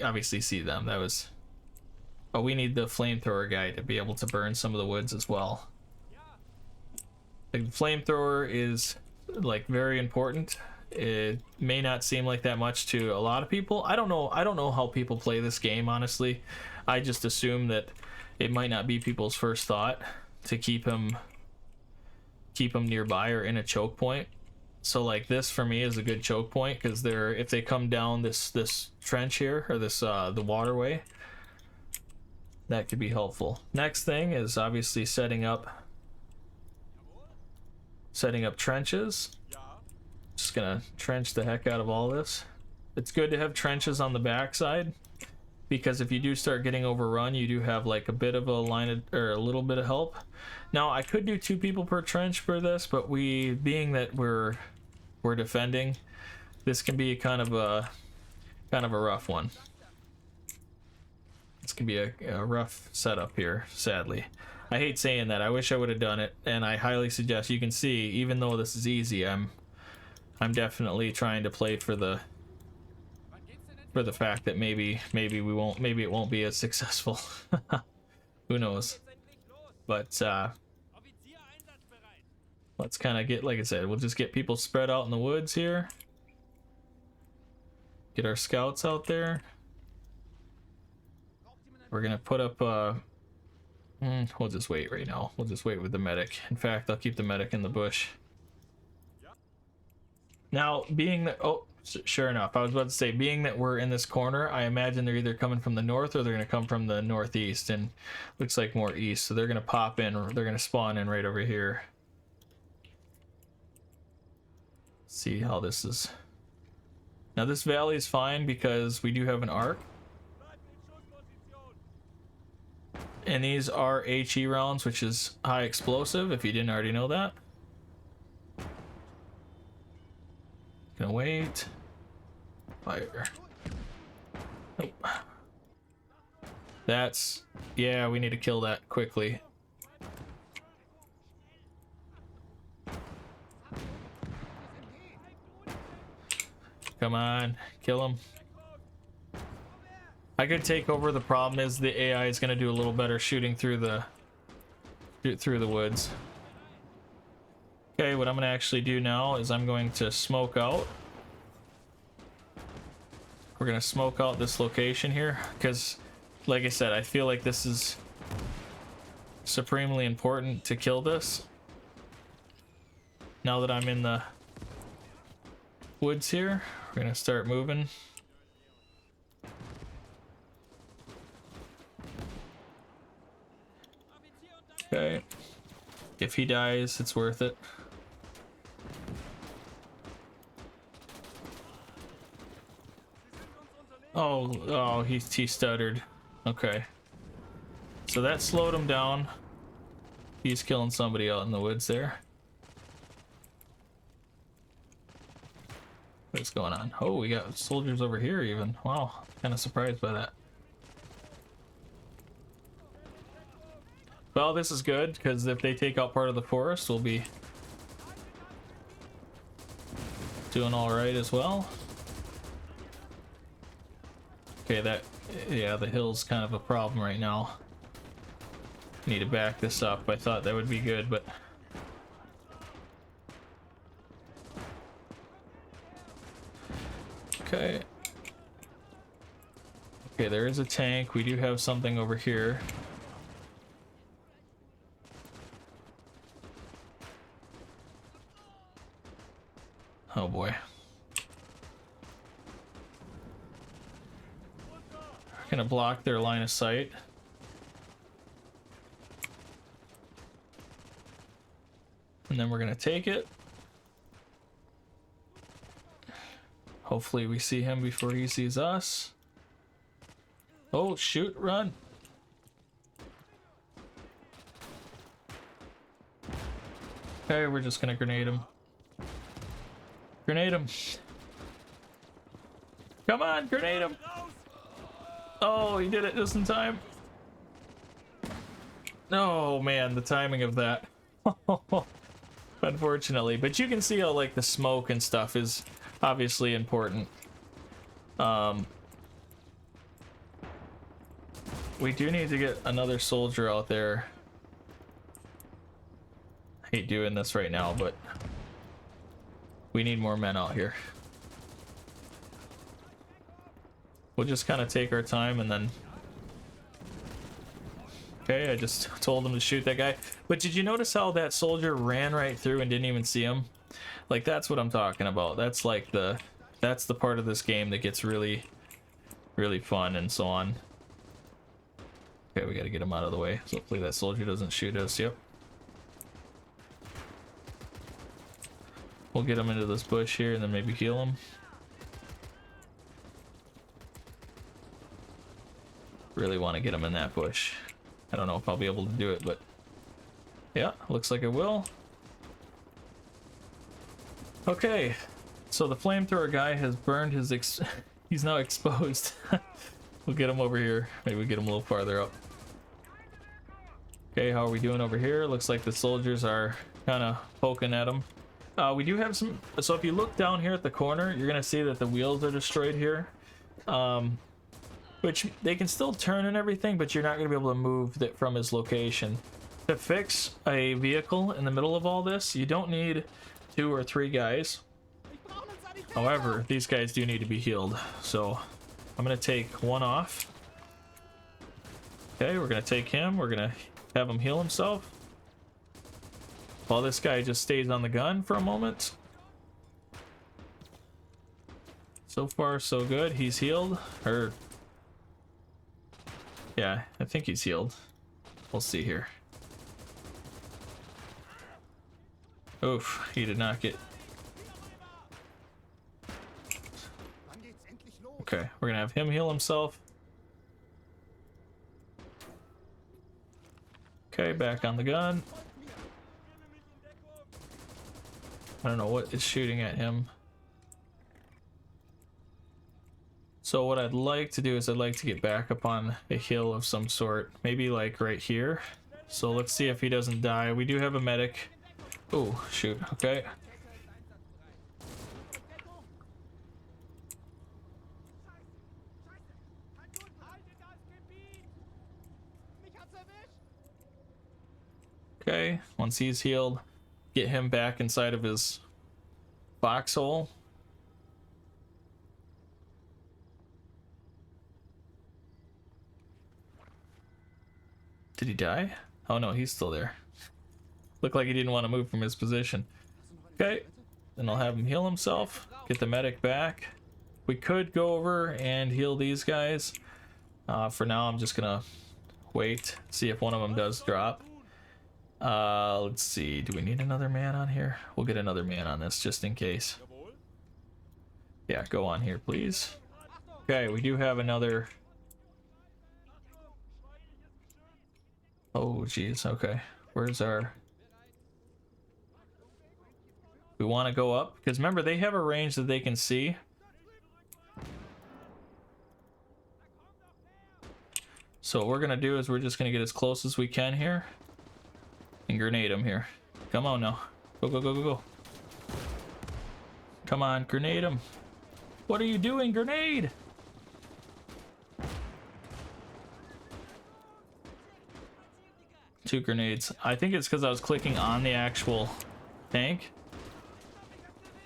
obviously see them. That was, oh, we need the flamethrower guy to be able to burn some of the woods as well. Like, the flamethrower is like very important. It may not seem like that much to a lot of people. I don't know how people play this game, honestly. I just assume that it might not be people's first thought to keep him nearby or in a choke point. So like, this for me is a good choke point, because if they come down this trench here, or this the waterway, that could be helpful. Next thing is obviously setting up trenches. Just gonna trench the heck out of all this. It's good to have trenches on the backside, because if you do start getting overrun, you do have like a bit of a or a little bit of help. Now I could do 2 people per trench for this, but being that we're defending, this can be kind of a rough one. This can be a rough setup here, sadly. I hate saying that. I wish I would have done it, and I highly suggest, you can see, even though this is easy, I'm definitely trying to play for the fact that maybe it won't be as successful. Who knows? But let's kind of get, like I said, we'll just get people spread out in the woods here. Get our scouts out there. We're gonna put up we'll just wait right now. We'll just wait with the medic. In fact, I'll keep the medic in the bush. Now, being that, oh, sure enough, I was about to say, being that we're in this corner, I imagine they're either coming from the north or they're going to come from the northeast, and looks like more east. So they're going to pop in, or they're going to spawn in right over here. See how this is. Now this valley is fine because we do have an arc. And these are HE rounds, which is high explosive, if you didn't already know that. Gonna wait. Fire. Nope. That's, yeah, we need to kill that quickly. Come on, kill him. I could take over. The problem is the AI is gonna do a little better shooting through the woods. Okay, what I'm going to actually do now is I'm going to smoke out. We're going to smoke out this location here, because, like I said, I feel like this is supremely important to kill this. Now that I'm in the woods here, we're going to start moving. Okay. If he dies, it's worth it. Oh, he stuttered. Okay. So that slowed him down. He's killing somebody out in the woods there. What's going on? Oh, we got soldiers over here even. Wow, kind of surprised by that. Well, this is good, because if they take out part of the forest, we'll be doing all right as well. Okay, that, yeah, the hill's kind of a problem right now. Need to back this up. I thought that would be good, but okay. Okay, there is a tank. We do have something over here. Oh boy. Gonna block their line of sight. And then we're gonna take it. Hopefully we see him before he sees us. Oh, shoot, run. Okay, we're just gonna grenade him. Grenade him. Come on, grenade him. Oh, he did it just in time. Oh man, the timing of that. Unfortunately, but you can see how like the smoke and stuff is obviously important. We do need to get another soldier out there. I hate doing this right now, but we need more men out here. We'll just kind of take our time and then... Okay, I just told him to shoot that guy. But did you notice how that soldier ran right through and didn't even see him? Like, that's what I'm talking about. That's like that's the part of this game that gets really, really fun and so on. Okay, we gotta get him out of the way. So hopefully that soldier doesn't shoot us. Yep. We'll get him into this bush here and then maybe heal him. Really want to get him in that bush. I don't know if I'll be able to do it, but yeah, looks like I will. Okay, so the flamethrower guy has burned his he's now exposed. We'll get him over here. Maybe we get him a little farther up. Okay, how are we doing over here? Looks like the soldiers are kind of poking at him. We do have some, so if you look down here at the corner, you're gonna see that the wheels are destroyed here. Which they can still turn and everything, but you're not gonna be able to move that from his location. To fix a vehicle in the middle of all this, you don't need 2 or 3 guys. However, these guys do need to be healed, so I'm gonna take one off. Okay, we're gonna take him, we're gonna have him heal himself while this guy just stays on the gun for a moment. So far so good. He's healed, or yeah, I think he's healed. We'll see here. Oof, he did not get... Okay, we're gonna have him heal himself. Okay, back on the gun. I don't know what is shooting at him. So what I'd like to do is I'd like to get back up on a hill of some sort. Maybe like right here. So let's see if he doesn't die. We do have a medic. Oh, shoot. Okay. Okay, once he's healed, get him back inside of his foxhole. Did he die? Oh no, he's still there. Looked like he didn't want to move from his position. Okay, then I'll have him heal himself, get the medic back. We could go over and heal these guys. For now, I'm just gonna wait, see if one of them does drop. Let's see, do we need another man on here? We'll get another man on this just in case. Yeah, go on here, please. Okay, we do have another... Oh, geez, okay. Where's our... We want to go up, because remember, they have a range that they can see. So what we're going to do is we're just going to get as close as we can here. And grenade him here. Come on now. Go, go, go, go, go. Come on, grenade him. What are you doing? Grenade! 2 grenades. I think it's because I was clicking on the actual tank.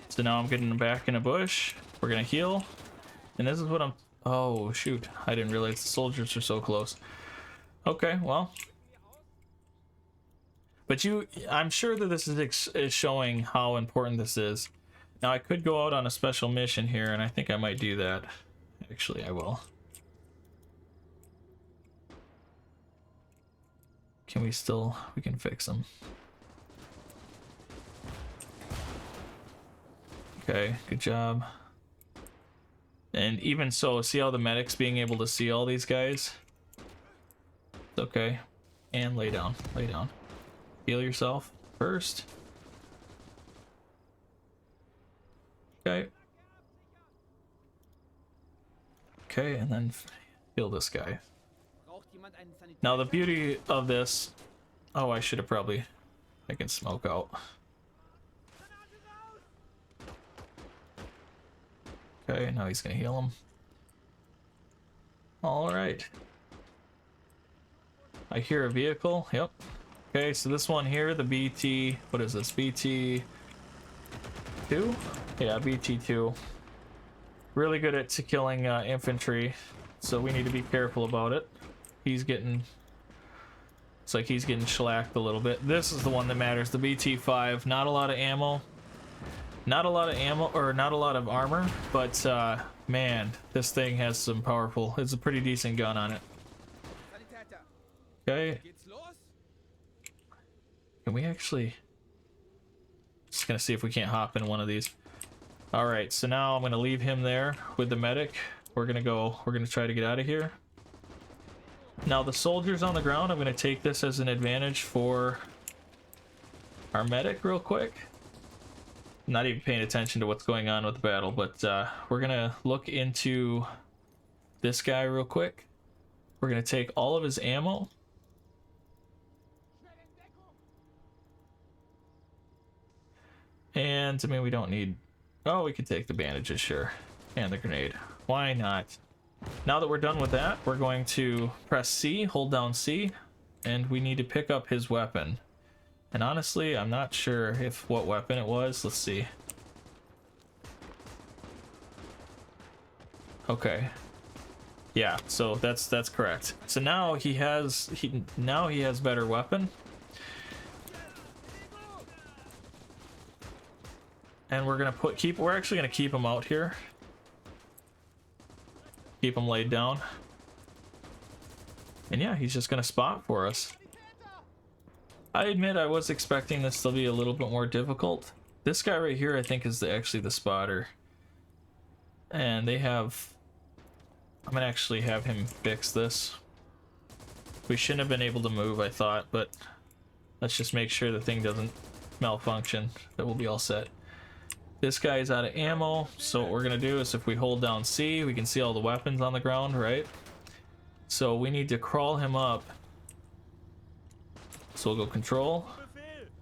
So now I'm getting back in a bush. We're gonna heal. And this is what I'm... Oh, shoot. I didn't realize the soldiers were so close. Okay, well. But I'm sure that this is showing how important this is. Now, I could go out on a special mission here, and I think I might do that. Actually, I will. Can we still... We can fix them. Okay, good job. And even so, see how the medic's being able to see all these guys? It's okay. And lay down, lay down. Heal yourself first. Okay. Okay, and then heal this guy. Now the beauty of this... Oh, I should have probably... I can smoke out. Okay, now he's gonna heal him. Alright. I hear a vehicle, yep. Okay, so this one here, the BT... What is this? BT... 2? Yeah, BT2. Really good at killing infantry, so we need to be careful about it. He's getting... It's like he's getting shellacked a little bit. This is the one that matters, the BT5. Not a lot of ammo. Not a lot of ammo, or not a lot of armor, but man, this thing has some powerful... It's a pretty decent gun on it. Okay. Can we actually... Just gonna see if we can't hop in one of these. Alright, so now I'm gonna leave him there with the medic. We're gonna try to get out of here. Now the soldiers on the ground, I'm gonna take this as an advantage for our medic real quick. Not even paying attention to what's going on with the battle, but we're gonna look into this guy real quick. We're gonna take all of his ammo. And I mean, we don't need... Oh, we could take the bandages, sure. And the grenade. Why not? Now that we're done with that, we're going to press C, hold down C, and we need to pick up his weapon. And honestly, I'm not sure if what weapon it was. Let's see. Okay. Yeah, so that's correct. So now he has better weapon. And we're gonna we're actually gonna keep him out here. Keep him laid down. And yeah, he's just gonna spot for us. I admit I was expecting this to be a little bit more difficult. This guy right here I think is actually the spotter. And they have... I'm gonna actually have him fix this. We shouldn't have been able to move, I thought, but let's just make sure the thing doesn't malfunction. That will be all set. This guy is out of ammo, so what we're gonna do is if we hold down C, we can see all the weapons on the ground, right? So we need to crawl him up. So we'll go control,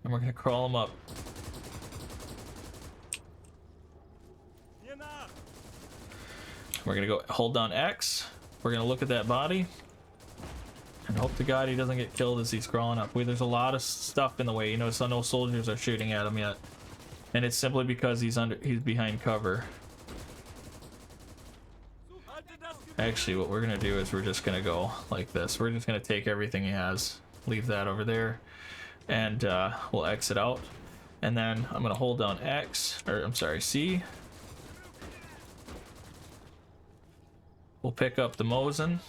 and we're gonna crawl him up. We're gonna go hold down X. We're gonna look at that body and hope to God he doesn't get killed as he's crawling up. There's a lot of stuff in the way. You notice no soldiers are shooting at him yet. And it's simply because he's behind cover. Actually, what we're gonna do is we're just gonna go like this. We're just gonna take everything he has, leave that over there, and we'll exit out. And then I'm gonna hold down X, or I'm sorry, C. We'll pick up the Mosin,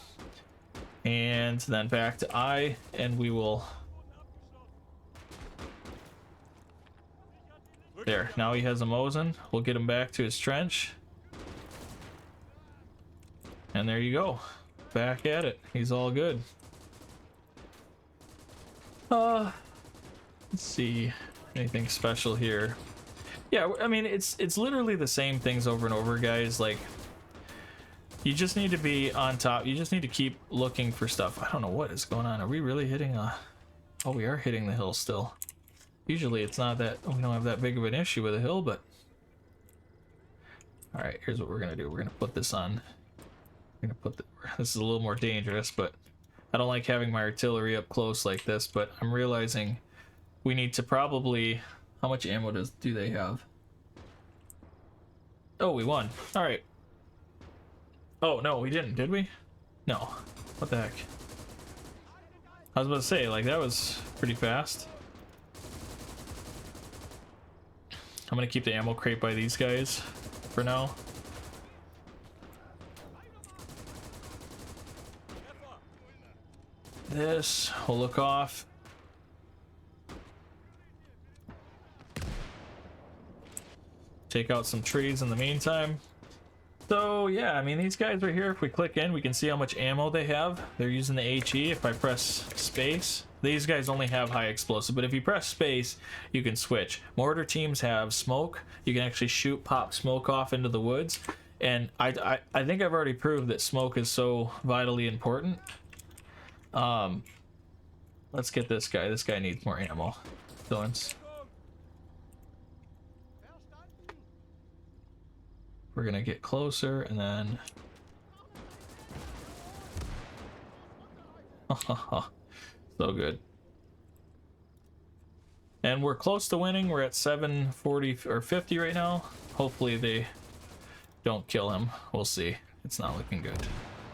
and then back to I, and we will... There, now he has a Mosin. We'll get him back to his trench. And there you go. Back at it. He's all good. Let's see. Anything special here? Yeah, I mean, it's literally the same things over and over, guys. Like, you just need to be on top. You just need to keep looking for stuff. I don't know what is going on. Are we really hitting a... Oh, we are hitting the hill still. Usually it's not that, we don't have that big of an issue with a hill, but... Alright, here's what we're gonna do. We're gonna put this on. We're gonna put this is a little more dangerous, but I don't like having my artillery up close like this, but I'm realizing we need to probably... How much ammo do they have? Oh, we won. All right. Oh, no, we didn't, did we? No. What the heck? I was about to say, like, that was pretty fast. I'm gonna keep the ammo crate by these guys for now. This will look off. Take out some trees in the meantime. So yeah, I mean, these guys right here, if we click in, we can see how much ammo they have. They're using the HE. If I press space, these guys only have high explosive, but if you press space, you can switch. Mortar teams have smoke. You can actually pop smoke off into the woods. And I think I've already proved that smoke is so vitally important. Let's get this guy. This guy needs more ammo. Villains. We're gonna get closer and then... So good. And we're close to winning. We're at 740 or 50 right now. Hopefully they don't kill him. We'll see. It's not looking good.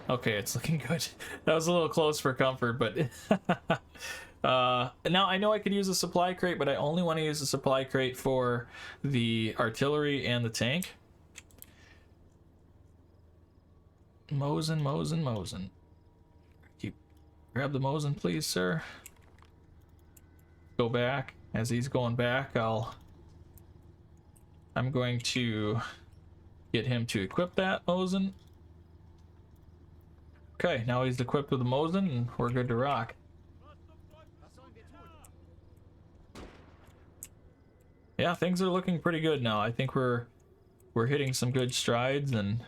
Okay, it's looking good. That was a little close for comfort, but... now I know I could use a supply crate, but I only want to use a supply crate for the artillery and the tank. Mosin. Grab the Mosin, please, sir. Go back. As he's going back, I'm going to get him to equip that Mosin. Okay, now he's equipped with the Mosin, and we're good to rock. Yeah, things are looking pretty good now. I think we're hitting some good strides, and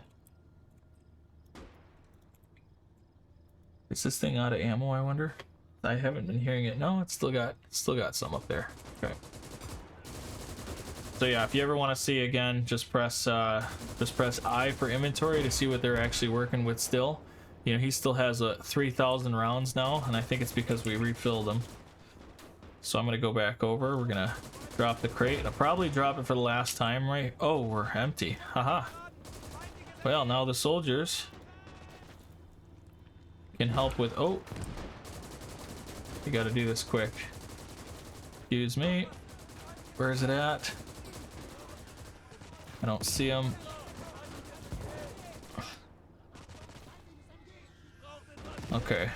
is this thing out of ammo, I wonder? I haven't been hearing it. No, it's still got some up there. Okay. So yeah, if you ever want to see again, just press I for inventory to see what they're actually working with still. You know, he still has 3,000 rounds now, and I think it's because we refilled them. So I'm gonna go back over. We're gonna drop the crate. I'll probably drop it for the last time, right? Oh, we're empty. Haha. Well, now the soldiers can help with... Oh, you gotta do this quick. Excuse me. Where is it at? I don't see him. Okay.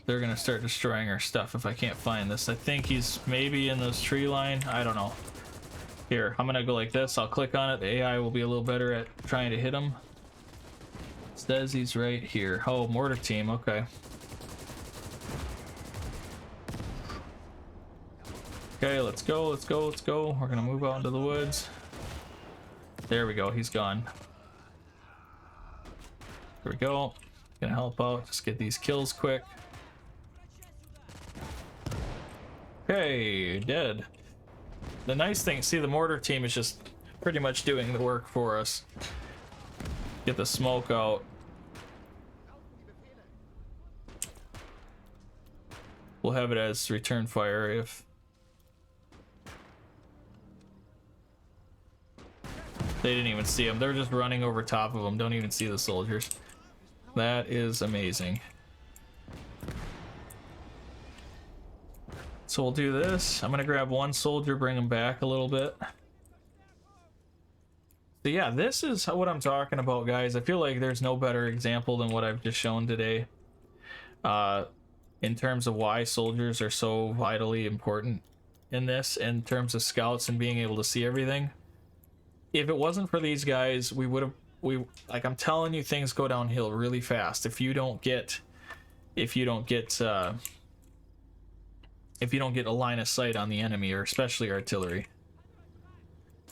They're gonna start destroying our stuff if I can't find this. I think he's maybe in this tree line. I don't know. Here, I'm gonna go like this. I'll click on it. The AI will be a little better at trying to hit him. It says he's right here. Oh, mortar team. Okay. Okay, let's go. We're gonna move out into the woods. There we go. He's gone. There we go. Gonna help out. Just get these kills quick. Okay, dead. The nice thing, see, the mortar team is just pretty much doing the work for us. Get the smoke out. We'll have it as return fire if... They didn't even see him. They're just running over top of them. Don't even see the soldiers. That is amazing. So we'll do this. I'm gonna grab one soldier, bring him back a little bit. So yeah, this is what I'm talking about, guys. I feel like there's no better example than what I've just shown today. In terms of why soldiers are so vitally important in this, in terms of scouts and being able to see everything. If it wasn't for these guys, like I'm telling you, things go downhill really fast. If you don't get a line of sight on the enemy, or especially artillery.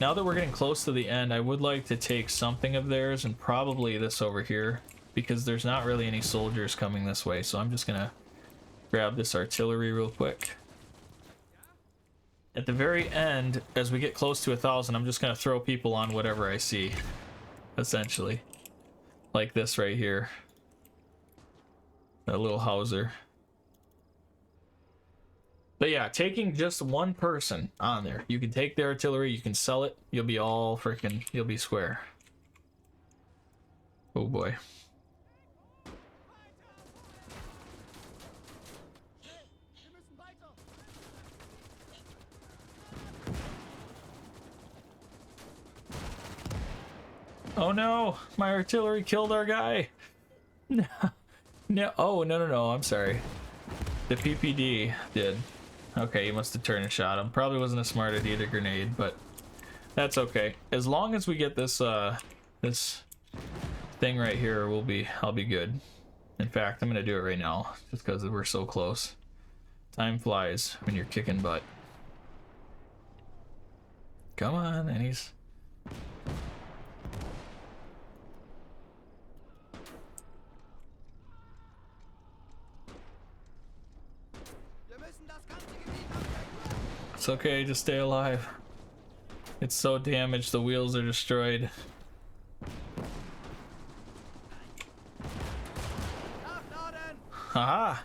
Now that we're getting close to the end, I would like to take something of theirs, and probably this over here, because there's not really any soldiers coming this way. So I'm just gonna grab this artillery real quick. At the very end, as we get close to 1,000, I'm just gonna throw people on whatever I see, essentially, like this right here. That little Hauser. But yeah, taking just one person on there, you can take the artillery, you can sell it, you'll be all freaking, you'll be square. Oh boy. Oh no, my artillery killed our guy. No, no, oh no, I'm sorry. The PPD did. Okay, you must have turned and shot him. Probably wasn't a smart idea to grenade, but that's okay. As long as we get this this thing right here, I'll be good. In fact, I'm gonna do it right now, just because we're so close. Time flies when you're kicking butt. Come on, and he's... It's okay, just stay alive. It's so damaged, the wheels are destroyed. Haha!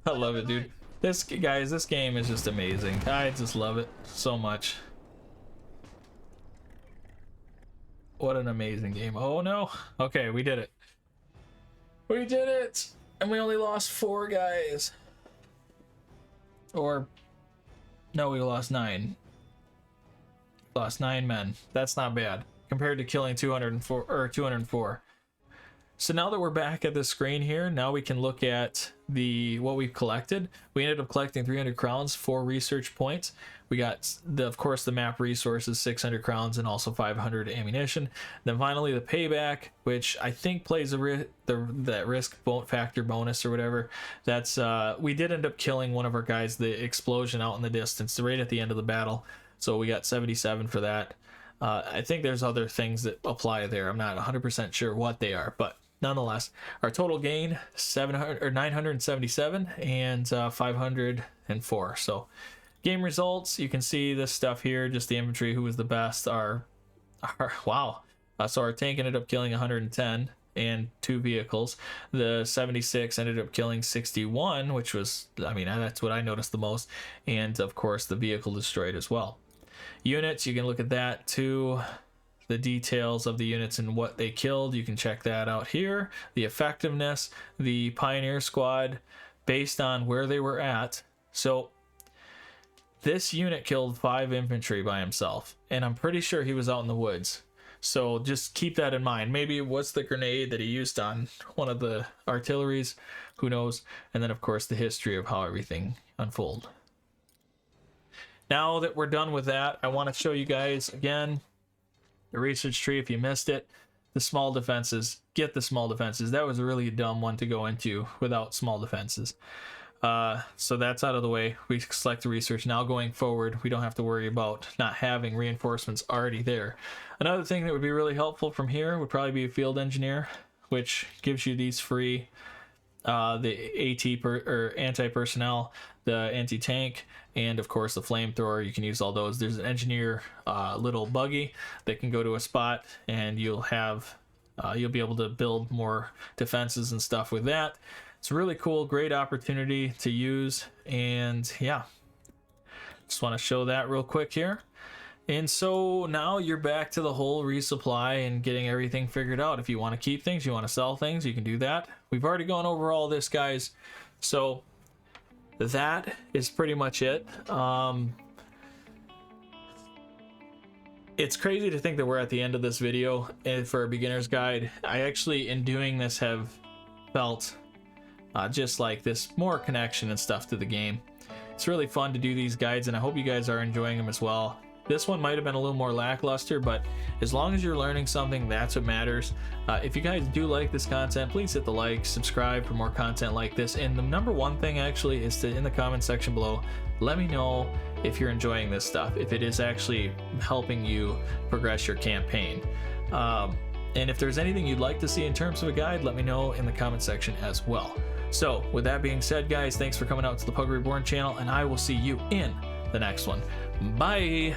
I love it, dude. This game is just amazing. I just love it so much. What an amazing game. Oh no. Okay, we did it. We did it! And we only lost 4 guys. Or... no, we lost 9. Lost 9 men. That's not bad. Compared to killing 204 or 204. So now that we're back at the screen here, now we can look at what we've collected. We ended up collecting 300 crowns, 4 research points. We got of course the map resources, 600 crowns, and also 500 ammunition. Then finally the payback, which I think plays that risk factor bonus or whatever. That's we did end up killing one of our guys, the explosion out in the distance, right at the end of the battle. So we got 77 for that. I think there's other things that apply there. I'm not 100% sure what they are, but nonetheless, our total gain 977 and 504. So game results, you can see this stuff here, just the infantry who was the best. Wow. So our tank ended up killing 110 and 2 vehicles. The 76 ended up killing 61, which was, I mean, that's what I noticed the most. And of course the vehicle destroyed as well. Units, you can look at that too. The details of the units and what they killed, you can check that out here. The effectiveness, the Pioneer Squad, based on where they were at. So this unit killed 5 infantry by himself, and I'm pretty sure he was out in the woods. So just keep that in mind. Maybe it was the grenade that he used on one of the artilleries, who knows. And then of course the history of how everything unfolded. Now that we're done with that, I want to show you guys again the research tree. If you missed it, the small defenses, get the small defenses. That was a really dumb one to go into without small defenses. So that's out of the way. We select the research. Now going forward, we don't have to worry about not having reinforcements already there. Another thing that would be really helpful from here would probably be a field engineer, which gives you these free the anti-personnel, the anti-tank, and of course the flamethrower. You can use all those. There's an engineer little buggy that can go to a spot, and you'll be able to build more defenses and stuff with that. It's really cool, great opportunity to use, and yeah, just want to show that real quick here. And so now you're back to the whole resupply and getting everything figured out. If you want to keep things, you want to sell things, you can do that. We've already gone over all this, guys, so that is pretty much it. It's crazy to think that we're at the end of this video for a beginner's guide. I actually, in doing this, have felt just like this more connection and stuff to the game. It's really fun to do these guides, and I hope you guys are enjoying them as well. This one might have been a little more lackluster, but as long as you're learning something, that's what matters. If you guys do like this content, please hit the like, subscribe for more content like this. And the number one thing actually is to, in the comment section below, let me know if you're enjoying this stuff, if it is actually helping you progress your campaign. And if there's anything you'd like to see in terms of a guide, let me know in the comment section as well. So with that being said, guys, thanks for coming out to the Pug Reborn channel, and I will see you in the next one. Bye.